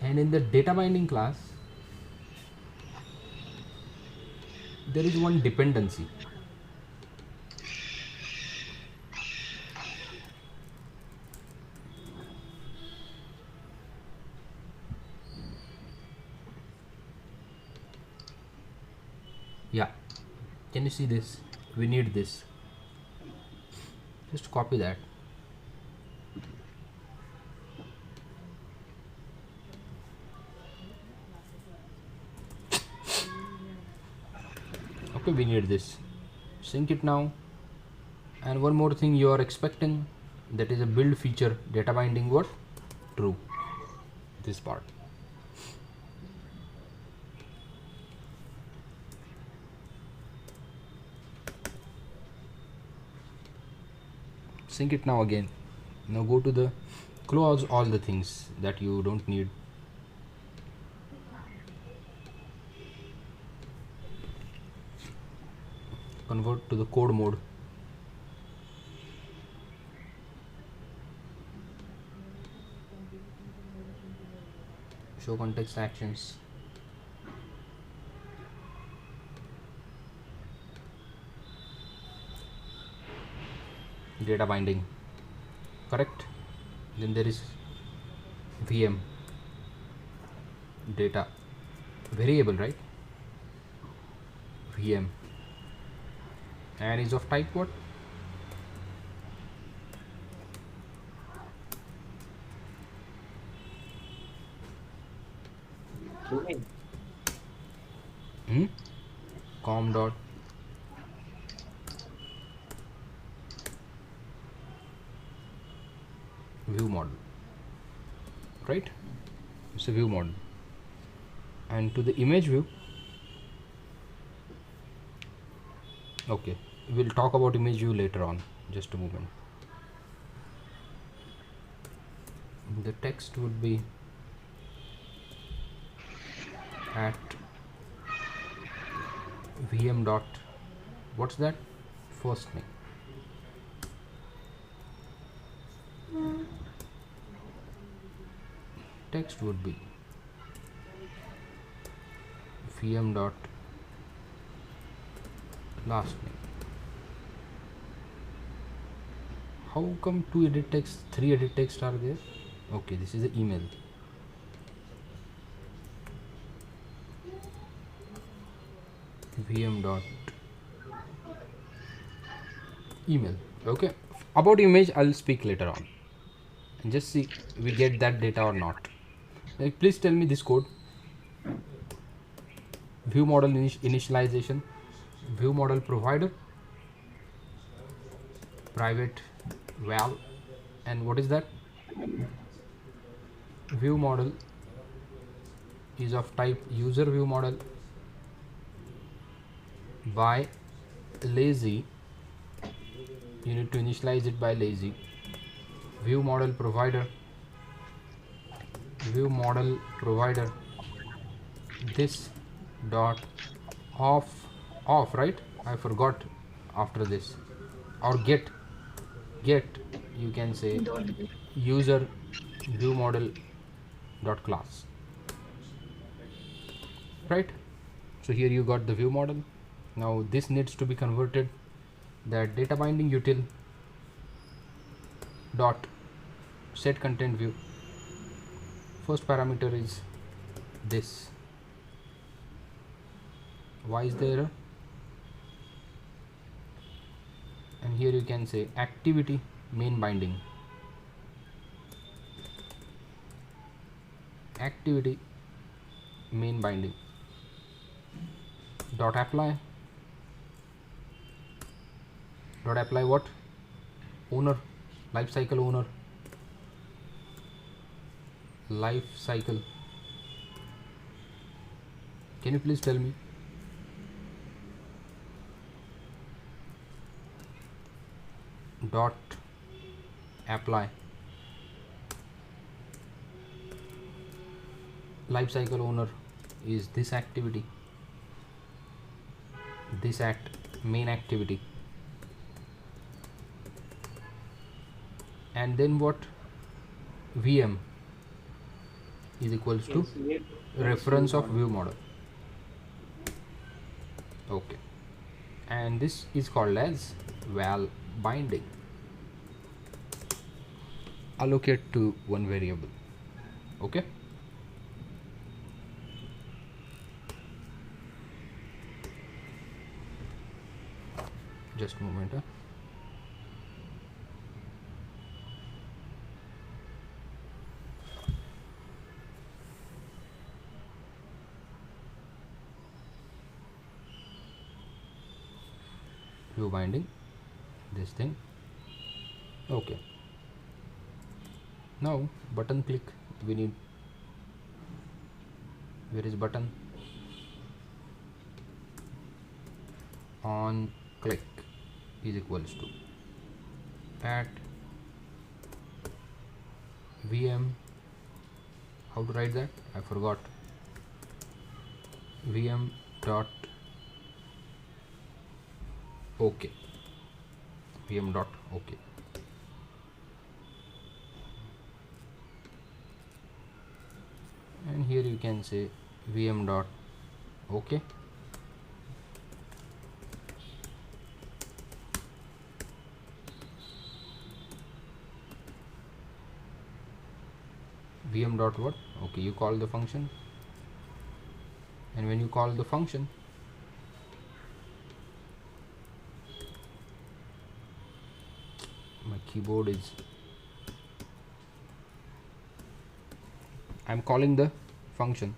and in the data binding class there is one dependency. Yeah, can you see this? We need this. Just copy that. Okay, we need this. Sync it now. And one more thing you are expecting, that is a build feature, data binding what? True. This part. Sync it now again. Now go to the close all the things that you don't need. Convert to the code mode. Show context actions. Data binding. Correct. Then there is VM data variable, right? VM and is of type what? Domain. Com dot view model, right? It's a view model. And to the image view, okay, we'll talk about image view later on. Just a moment. The text would be at VM dot, what's that? First name. Text would be VM dot last name. How come 2 edit text, 3 edit text are there? Okay, this is the email. VM dot email. Okay, about image I'll speak later on, and just see we get that data or not. Like, please tell me this code. View model initialization, view model provider, private val, and what is that? View model is of type user view model by lazy. You need to initialize it by lazy. View model provider, this dot off, right? I forgot after this, or get you can say user view model dot class, right? So here you got the view model. Now this needs to be converted, that data binding util dot set content view. First parameter is this. Why is there? And here you can say activity main binding, activity main binding dot apply what? Owner, life cycle owner, life cycle. Can you please tell me? Dot apply life cycle owner is this activity, this main activity, and then what? VM is equals to reference of view model. Okay, and this is called as val binding. Allocate to one variable. Okay, just a moment. View binding, this thing. Okay, Now button click, we need, where is button? On click is equals to at VM, how to write that, I forgot, VM dot OK, VM dot OK. And here you can say VM dot OK. VM dot what? Okay, you call the function, and when you call the function, my keyboard is, I'm calling the function,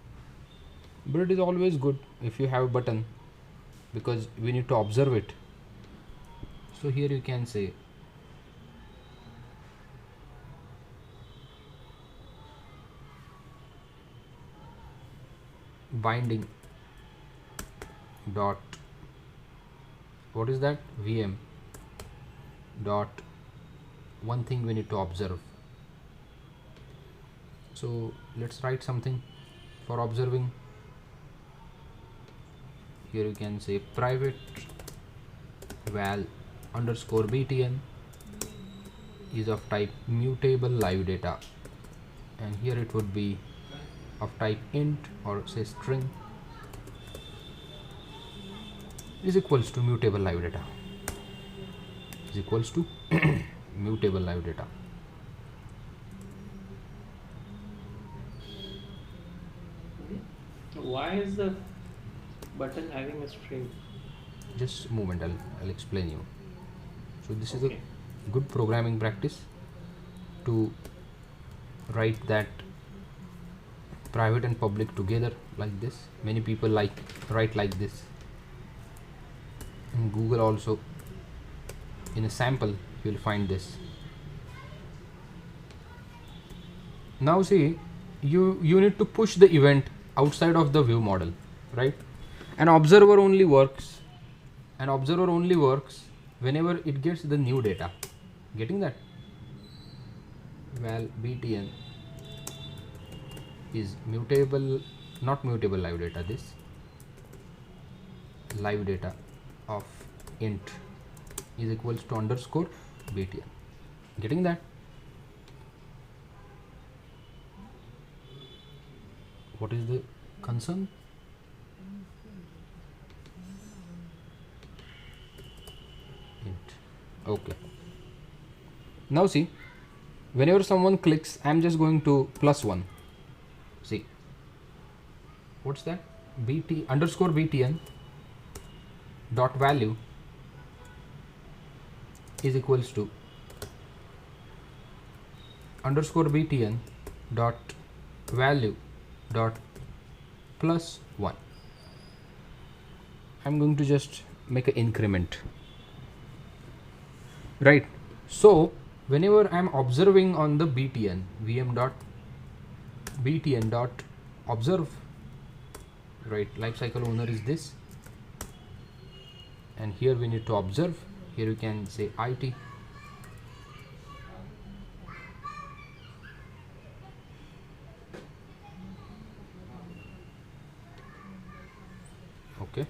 but it is always good if you have a button because we need to observe it. So here you can say binding dot, what is that, VM dot, one thing we need to observe. So let's write something for observing. Here you can say private val underscore btn is of type mutable live data, and here it would be of type int or say string, is equals to mutable live data, is equals to mutable live data. Why is the button having a string? Just a moment, I'll explain you. So this is Okay. a good programming practice to write that private and public together like this. Many people write like this. In Google also, in a sample you will find this. Now see, you need to push the event outside of the view model, right? An observer only works whenever it gets the new data. Getting that? Val btn is mutable, not mutable live data, this live data of int is equals to underscore btn. Getting that? What is the concern? Int. Okay. Now see, whenever someone clicks, I'm just going to +1. See, what's that? bt underscore btn dot value is equals to underscore btn dot value dot +1. I'm going to just make an increment, right? So whenever I'm observing on the btn, vm dot btn dot observe, right, lifecycle owner is this, and here we need to observe. Here you can say it okay.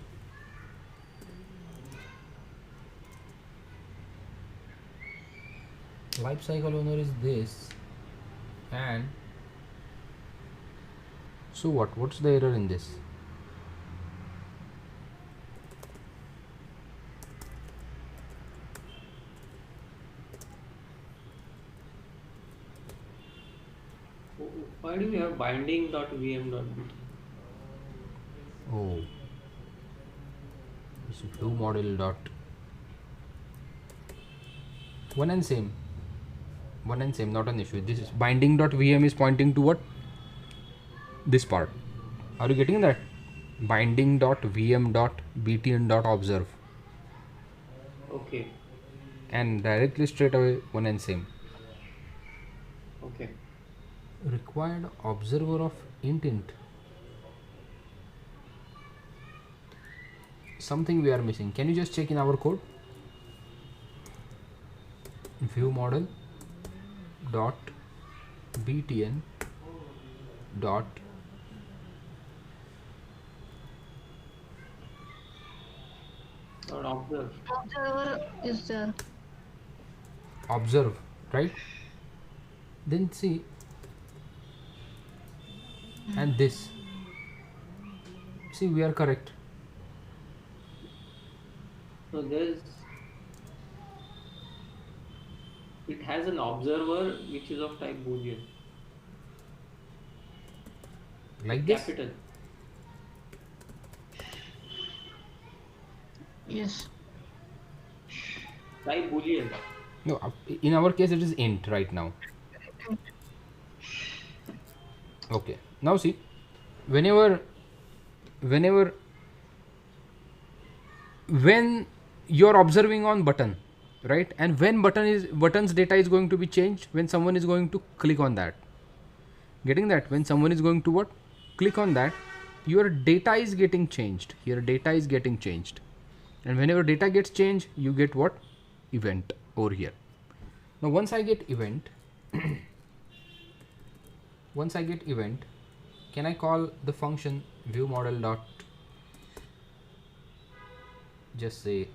Lifecycle owner is this, and so what's the error in this? Why do we have binding.vm.bt? Oh, this view model dot one and same, not an issue. This is binding.vm is pointing to what? This part. Are you getting that? Binding.vm.btn.observe, Okay. and directly straight away one and same. Okay. Required observer of intent. Something we are missing. Can you just check in our code? View model dot btn dot Or observe. Observer is there. observe, right? Then see, and this, see, we are correct. So it has an observer which is of type Boolean. Like this. Capital. Yes. Type Boolean. No, in our case it is int right now. Okay, now see, whenever when you're observing on button, right, and when button's data is going to be changed, when someone is going to click on that, getting that, when someone is going to what, click on that, your data is getting changed, and whenever data gets changed, you get what, event over here. Now once I get event can I call the function view model dot, just say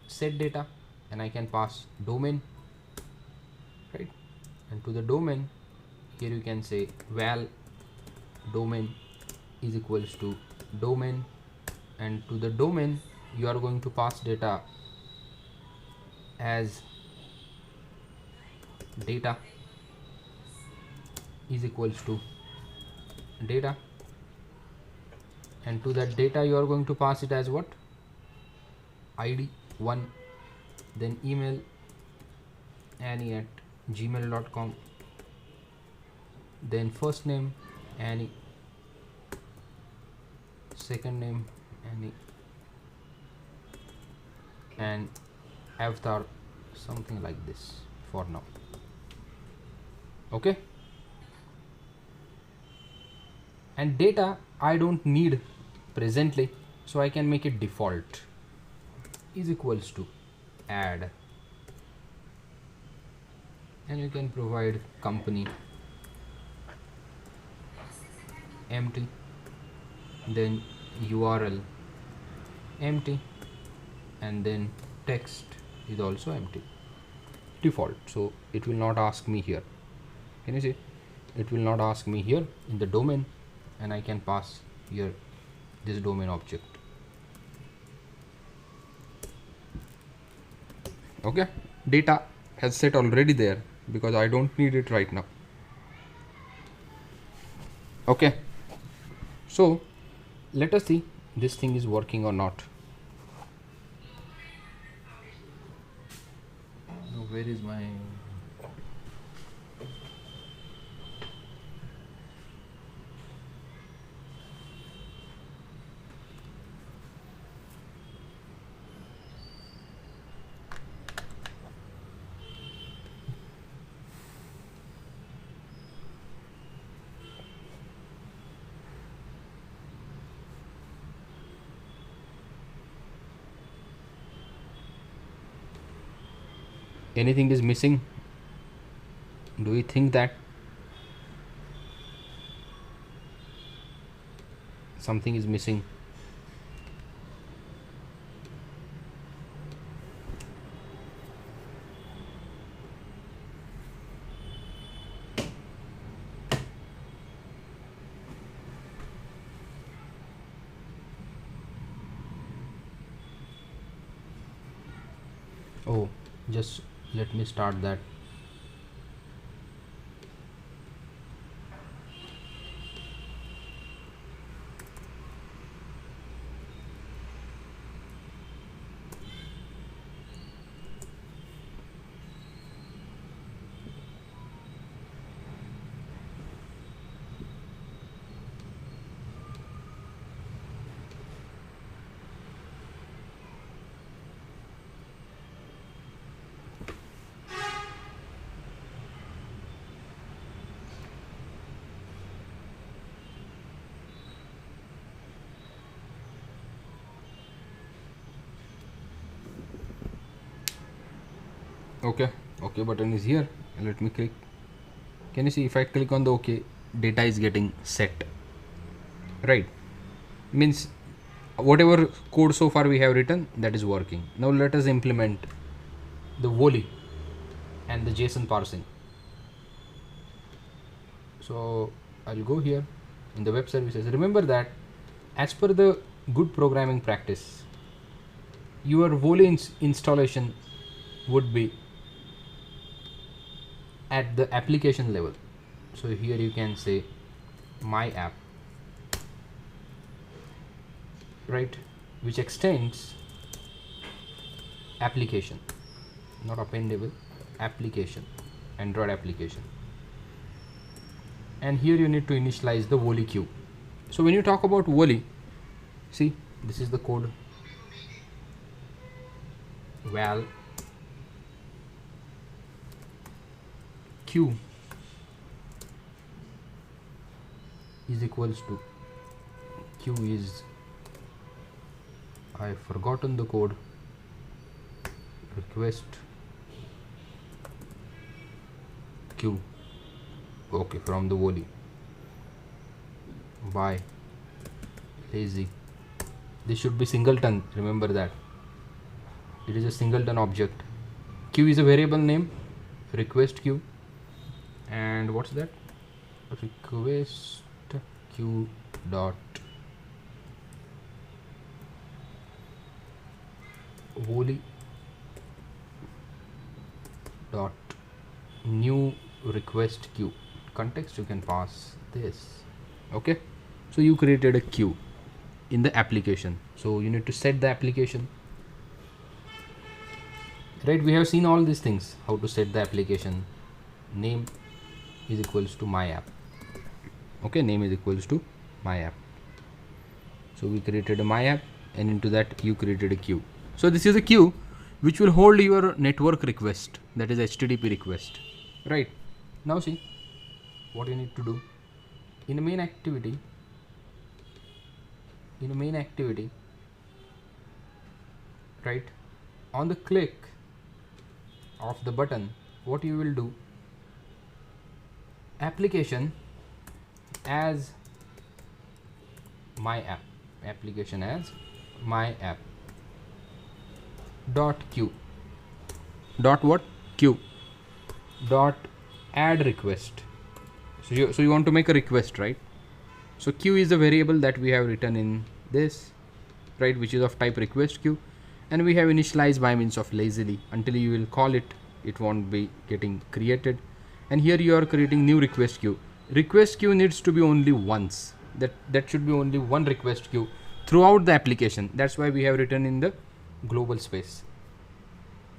set data, and I can pass domain, right? And to the domain, here you can say val domain is equals to domain, and to the domain you are going to pass data as data is equals to data, and to that data you are going to pass it as what, id 1, then email annie@gmail.com, then first name Annie, second name Annie, and avatar something like this for now. Okay, and data I don't need presently, so I can make it default is equals to add, and you can provide company empty, then URL empty, and then text is also empty, default. So it will not ask me here. Can you see, it will not ask me here in the domain, and I can pass here this domain object. Okay, data has set already there because I don't need it right now. Okay, so let us see this thing is working or not. Now, where is my anything is missing? Do you think that something is missing? Oh, just let me start that. Okay, OK button is here. Let me click. Can you see if I click on the OK, data is getting set, right? Means whatever code so far we have written, that is working. Now let us implement the Woli and the JSON parsing. So I'll go here in the web services. Remember that as per the good programming practice, your Woli installation would be at the application level. So here you can say my app, right, which extends application, not appendable, application, Android application. And here you need to initialize the Woli queue. So when you talk about Woli, see, this is the code, val queue is equals to, queue is, I have forgotten the code, request queue, okay, from the Woli by lazy. This should be singleton, remember that it is a singleton object. Queue is a variable name, request queue, and what's that, request queue dot Woli dot new request queue. Context you can pass this. Okay, so you created a queue in the application, so you need to set the application, right? We have seen all these things, how to set the application. Name is equals to my app. Okay, name is equals to my app. So we created a my app, and into that you created a queue. So this is a queue which will hold your network request, that is HTTP request, right? Now see what you need to do in a main activity. In a main activity, right, on the click of the button, what you will do, application as my app, application as my app dot queue dot what, queue dot add request. So you want to make a request, right? So queue is a variable that we have written in this, right, which is of type request queue, and we have initialized by means of lazily. Until you will call it, it won't be getting created. And here you are creating new request queue. Request queue needs to be only once, that should be only one request queue throughout the application. That's why we have written in the global space,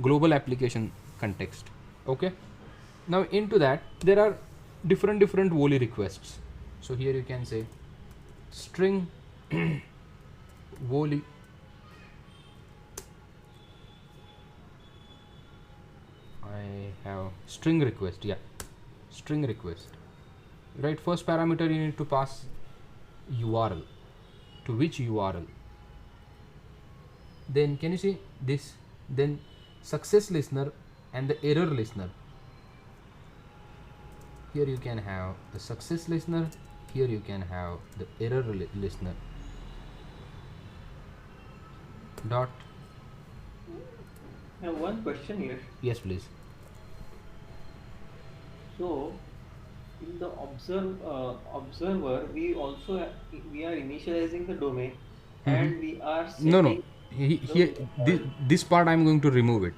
global application context. Okay, now into that there are different Woli requests. So here you can say string Woli I have string request, yeah, string request, right? First parameter you need to pass URL, to which URL. Then can you see this, then success listener and the error listener. Here you can have the success listener, here you can have the error listener dot. Now one question here. Yes please. So in the observer, we are initializing the domain, and we are No, here this part I'm going to remove it,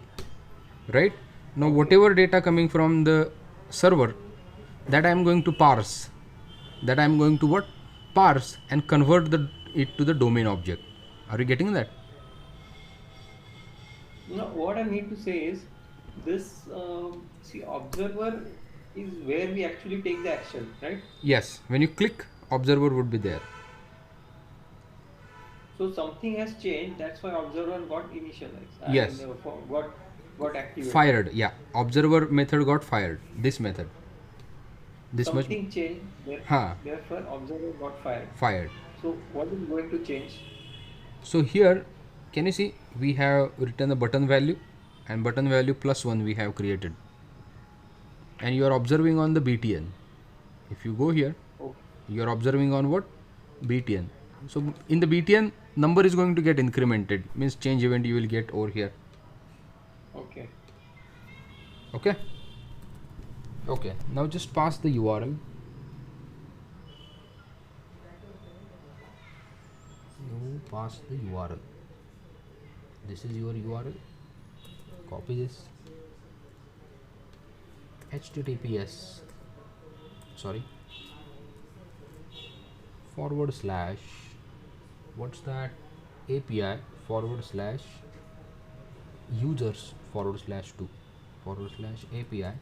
right? Now whatever data coming from the server, that I'm going to parse, that I'm going to what, parse and convert it to the domain object. Are you getting that? No, what I need to say is this, see, observer is where we actually take the action, right? Yes, when you click, observer would be there. So something has changed, that's why observer got initialized. Yes. Got activated. Fired, yeah. Observer method got fired. This method. This something much changed, therefore observer got fired. Fired. So what is going to change? So here, can you see we have written the button value and button value +1 we have created, and you are observing on the BTN. If you go here, Okay. you are observing on what? BTN. So in the BTN, number is going to get incremented, means change event you will get over here. Okay. Okay. Okay, now just pass the URL. You pass the URL. This is your URL. Copy this. HTTPS. Sorry. / what's that? API / users /2 / API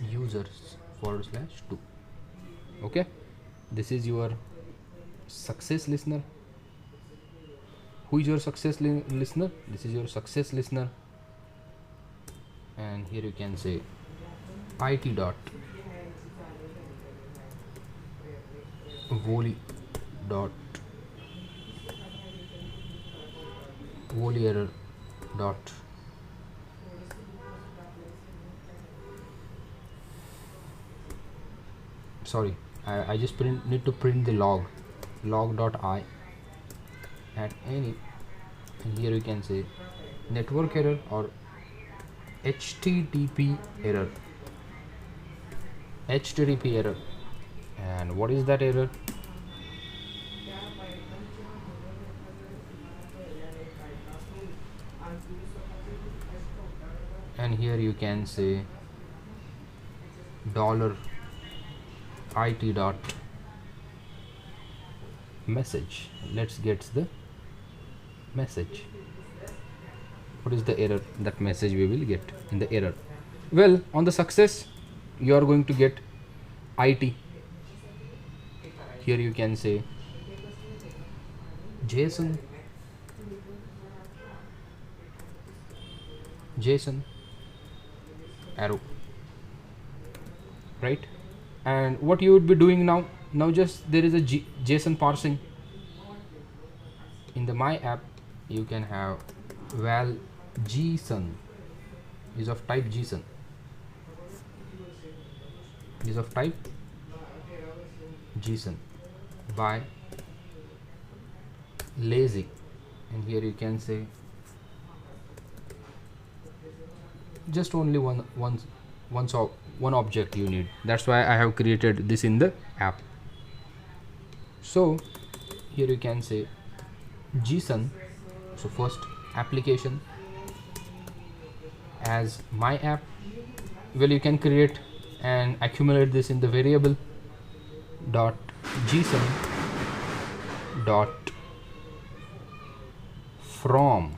users /2. Okay, this is your success listener. Who is your success listener? This is your success listener, and here you can say it dot volley error dot sorry, I just need to print the log dot I at any, and here you can say network error or HTTP error. And what is that error? And here you can say $it dot message. Let's get the message. What is the error? That message we will get in the error. Well, on the success, you are going to get IT. Here you can say JSON arrow, right? And what you would be doing now just there is a JSON parsing. In the my app you can have val JSON is of type JSON, by lazy, and here you can say just only one object you need. That's why I have created this in the app. So here you can say JSON, so first application as my app. Well, you can create and accumulate this in the variable dot JSON dot from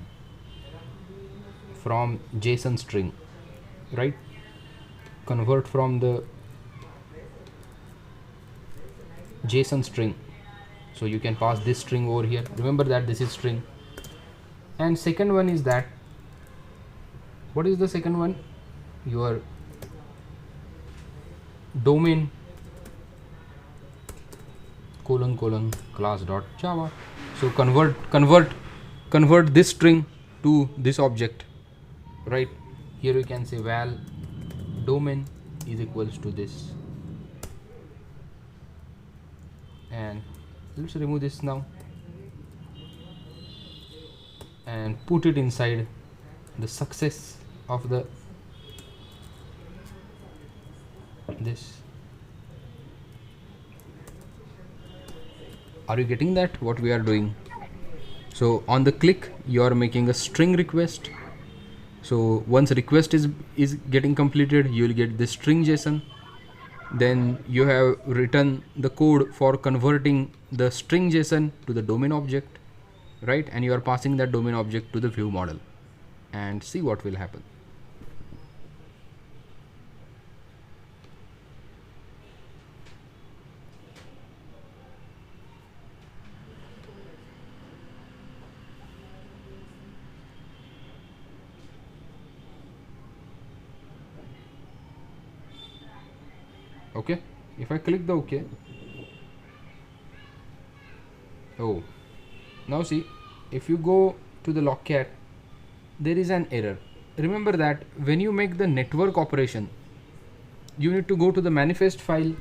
JSON string, right? Convert from the JSON string, so you can pass this string over here. Remember that this is string. And second one is that, what is the second one? Your domain class dot java. So convert this string to this object, right? Here you can say val domain is equals to this, and let's remove this now and put it inside the success of the this. Are you getting that what we are doing? So on the click you are making a string request. So once request is getting completed, you will get this string JSON. Then you have written the code for converting the string JSON to the domain object, right? And you are passing that domain object to the view model, and see what will happen. Okay, if I click the OK, oh, now see, if you go to the logcat there is an error. Remember that when you make the network operation, you need to go to the manifest file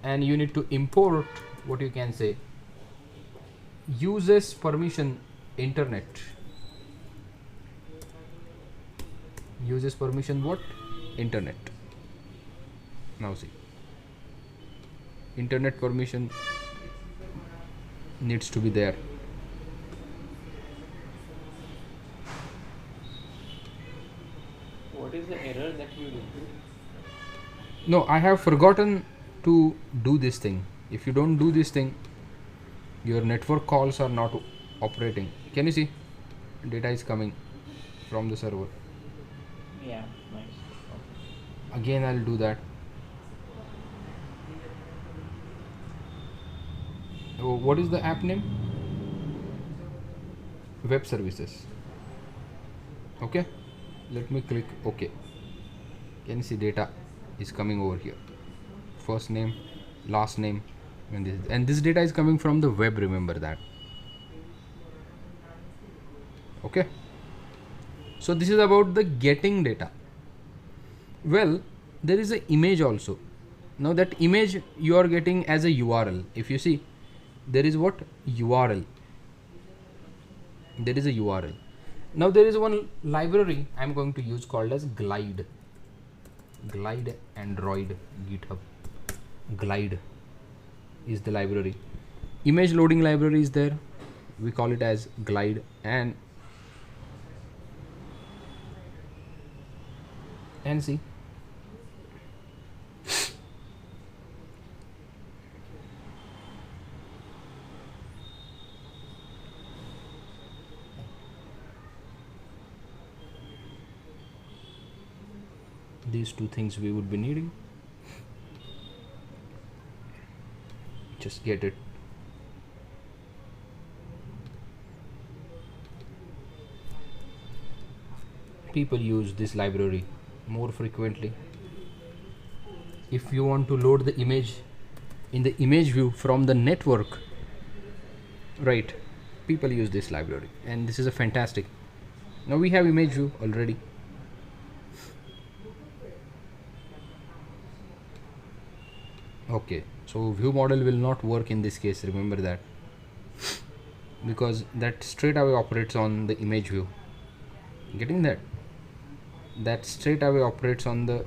and you need to import what you can say uses permission internet. Uses permission what? Internet. Now see, internet permission needs to be there. What is the error that you do? No, I have forgotten to do this thing. If you don't do this thing, your network calls are not operating. Can you see? Data is coming from the server. Yeah, nice. Okay. Again, I'll do that. Oh, what is the app name? Web services. Okay, let me click OK. Can you see data is coming over here? First name, last name, and this data is coming from the web. Remember that. Okay. So this is about the getting data. Well, there is an image also. Now that image you are getting as a URL. If you see, there is what? URL. There is a URL. Now there is one library I'm going to use called as Glide. Glide Android GitHub. Glide is the library. Image loading library is there. We call it as Glide, and see, these two things we would be needing. Just get it. People use this library more frequently. If you want to load the image in the image view from the network, right, people use this library, and this is a fantastic. Now we have image view already. Okay, so view model will not work in this case, remember that, because that straight away operates on the image view. Getting that? That straight away operates on the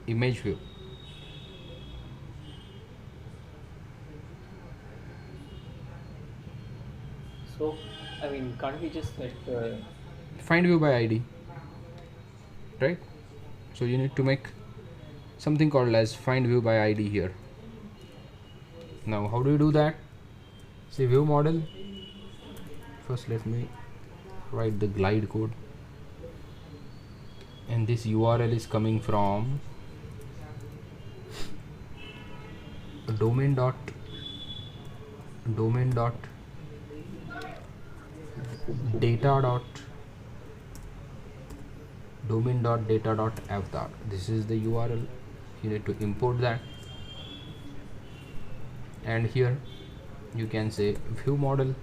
image view. So, I mean, can't we just set Find view by ID, right? So you need to make something called as find view by ID here. Now how do you do that? See, view model. First let me write the glide code, and this URL is coming from domain dot data dot avatar. This is the URL. You need to import that, and here you can say view model.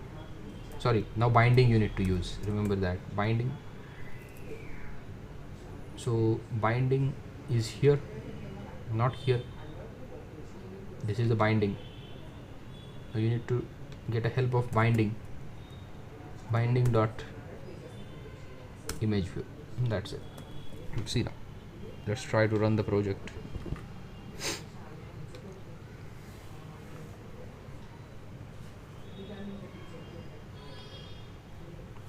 Sorry, now binding you need to use. Remember that binding. So binding is here, not here. This is the binding. Now you need to get a help of binding. Binding dot image view. That's it. See now. Let's try to run the project.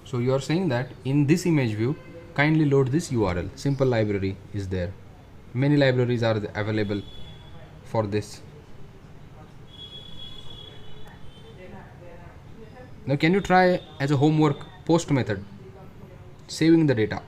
So you are saying that in this image view, kindly load this URL. Simple library is there. Many libraries are available for this. Now can you try as a homework post method, saving the data?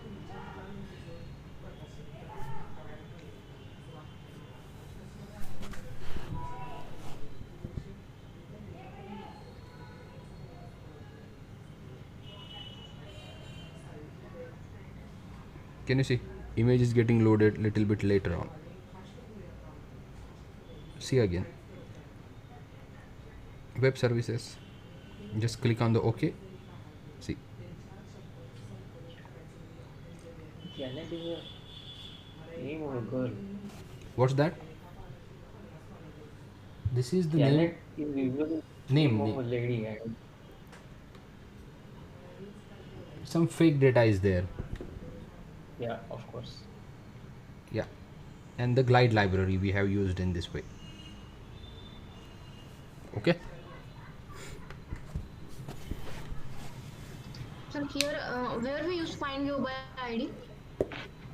Can you see? Image is getting loaded little bit later on. See again. Web services. Just click on the OK. See. Janet is a name of a girl. What's that? This is the name. Janet is usually Name, name of name. a lady. I don't, Some fake data is there. yeah, of course. Yeah. And the glide library we have used in this way. Okay. So here, where we use find view by ID.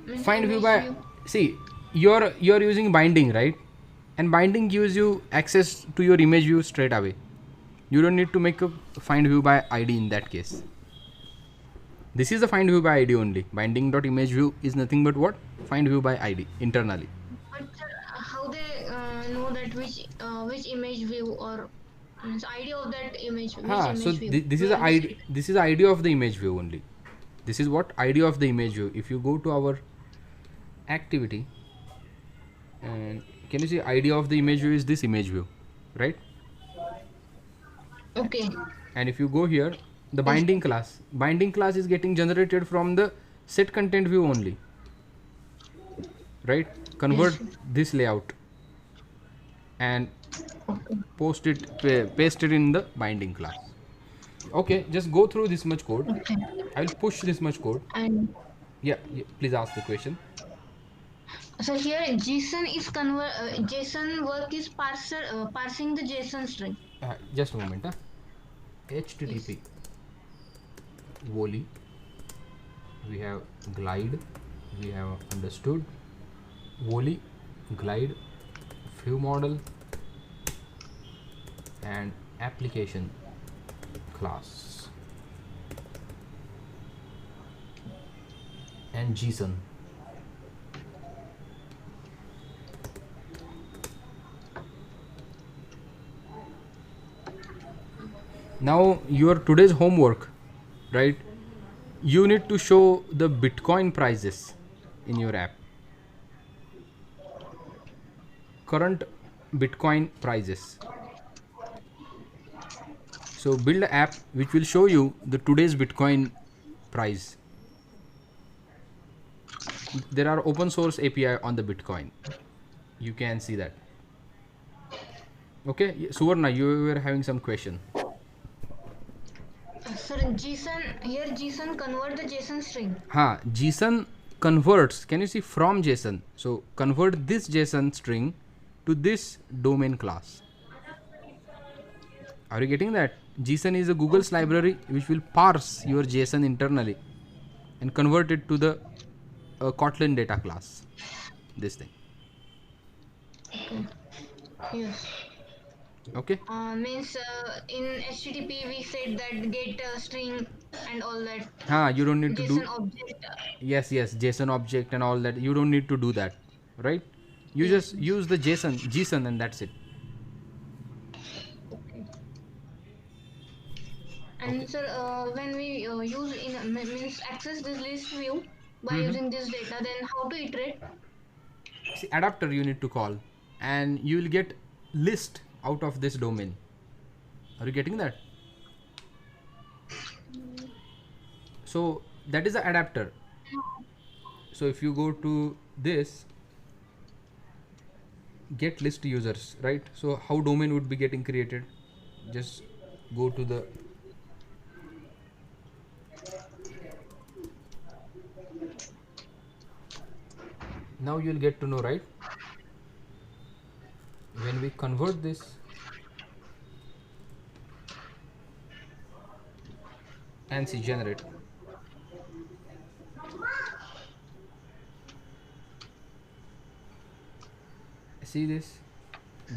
Means Find view image by, see, you're using binding, right? And binding gives you access to your image view straight away. You don't need to make a find view by ID in that case. This is the find view by ID only. Binding dot image view is nothing but what? Find view by ID internally. But how they know that which image view or means ID of that image, which Ah, image so view? this is the Where we ID. see it? This is the ID of the image view only. This is what ID of the image view. If you go to our activity, and can you see ID of the image view is this image view, right? Okay. And if you go here, the binding class is getting generated from the set content view only, right? Convert this layout and paste it in the binding class. Okay, just go through this much code. Okay. I will push this much code. And Yeah, please ask the question. so here JSON is JSON work is parsing the JSON string. Just a moment. HTTP Woli, we have glide, we have understood Woli, glide, view model, and application class, and JSON. Now your today's homework, right? You need to show the Bitcoin prices in your app. Current Bitcoin prices. So build an app which will show you the today's Bitcoin price. There are open source API on the Bitcoin. You can see that. Okay, Suvarna, you were having some question. Sir, JSON convert the JSON string. JSON converts. Can you see from JSON? So convert this JSON string to this domain class. Are you getting that? JSON is a Google's library which will parse your JSON internally and convert it to the Kotlin data class. This thing. Yes. Okay. Means in HTTP we said that get string and all that. You don't need to do. JSON object. Yes, JSON object and all that. You don't need to do that, right? You just use the JSON, and that's it. And sir, when we use means access this list view by using this data, then how to iterate? See, adapter you need to call, and you will get list out of this domain. Are you getting that? So that is the adapter. So if you go to this get list users, right? So how domain would be getting created? Just go to the now you'll get to know, right? When we convert this ANSI generate, see this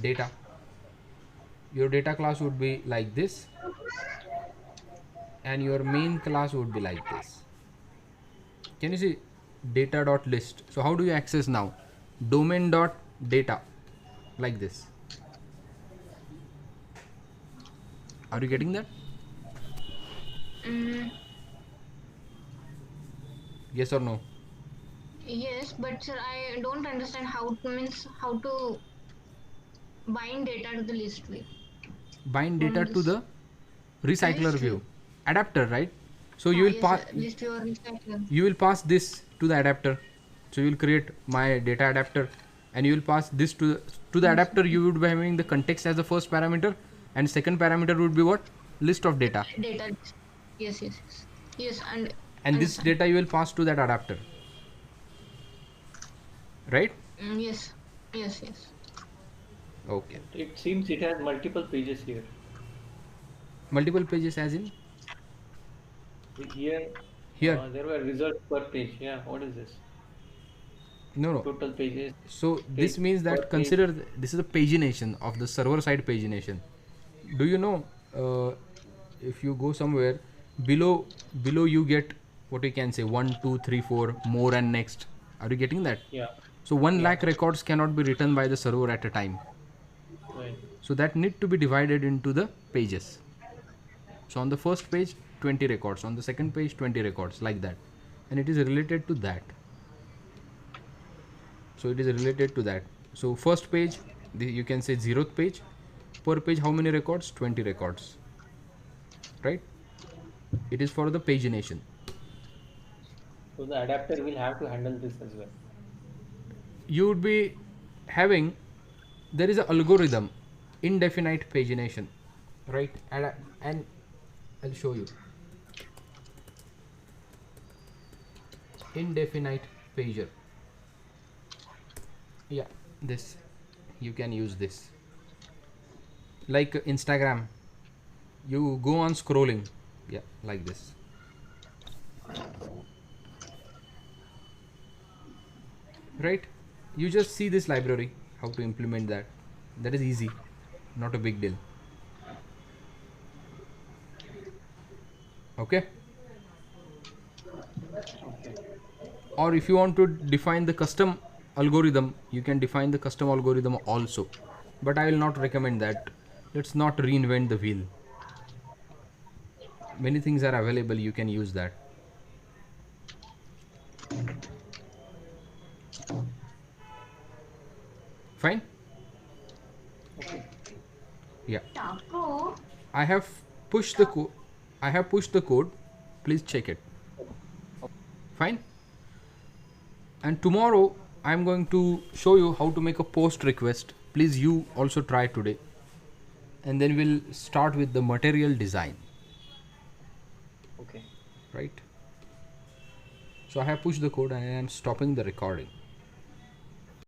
data, your data class would be like this and your main class would be like this. Can you see data.list? So how do you access now? Domain.data like this. Are you getting that? Yes or no? Yes, but sir, I don't understand how to bind data to the list view. Bind data to the recycler view. Adapter, right? So you will pass list view or recycler. you will pass this to the adapter. So you will create my data adapter, and you will pass this to the adapter. You would be having the context as the first parameter, and second parameter would be what? List of data. Data. Yes, yes, yes. Yes, and And this understand. data you will pass to that adapter. Right? Yes, yes, yes. Okay. It seems it has multiple pages here. Multiple pages as in Here, here. there were results per page. Yeah, what is this? No. Total pages. So this Page means per that page. consider this is a pagination of the server side pagination. Do you know if you go somewhere below you get what you can say 1 2 3 4 more and next. Are you getting that? Yeah, So 1 yeah, lakh records cannot be written by the server at a time. right. So that need to be divided into the pages. So on the first page 20 records, on the second page 20 records, like that, and it is related to that. So it is related to that. So first page, you can say 0th page. Per page how many records? 20 records, right? It is for the pagination. So the adapter will have to handle this as well. You would be having, there is an algorithm, indefinite pagination, right? And I'll show you. Indefinite pager. Yeah, this you can use this. Like Instagram, you go on scrolling, yeah, like this. Right? You just see this library, how to implement that. That is easy, not a big deal. Okay? Or if you want to define the custom algorithm, you can define the custom algorithm also. But I will not recommend that. Let's not reinvent the wheel. Many things are available, you can use that. Fine? Okay. Yeah. Taco. I have pushed the code. I have pushed the code. Please check it. Fine? And tomorrow I am going to show you how to make a post request. Please you also try today. And then we'll start with the material design. Okay. Right? So I have pushed the code and I am stopping the recording.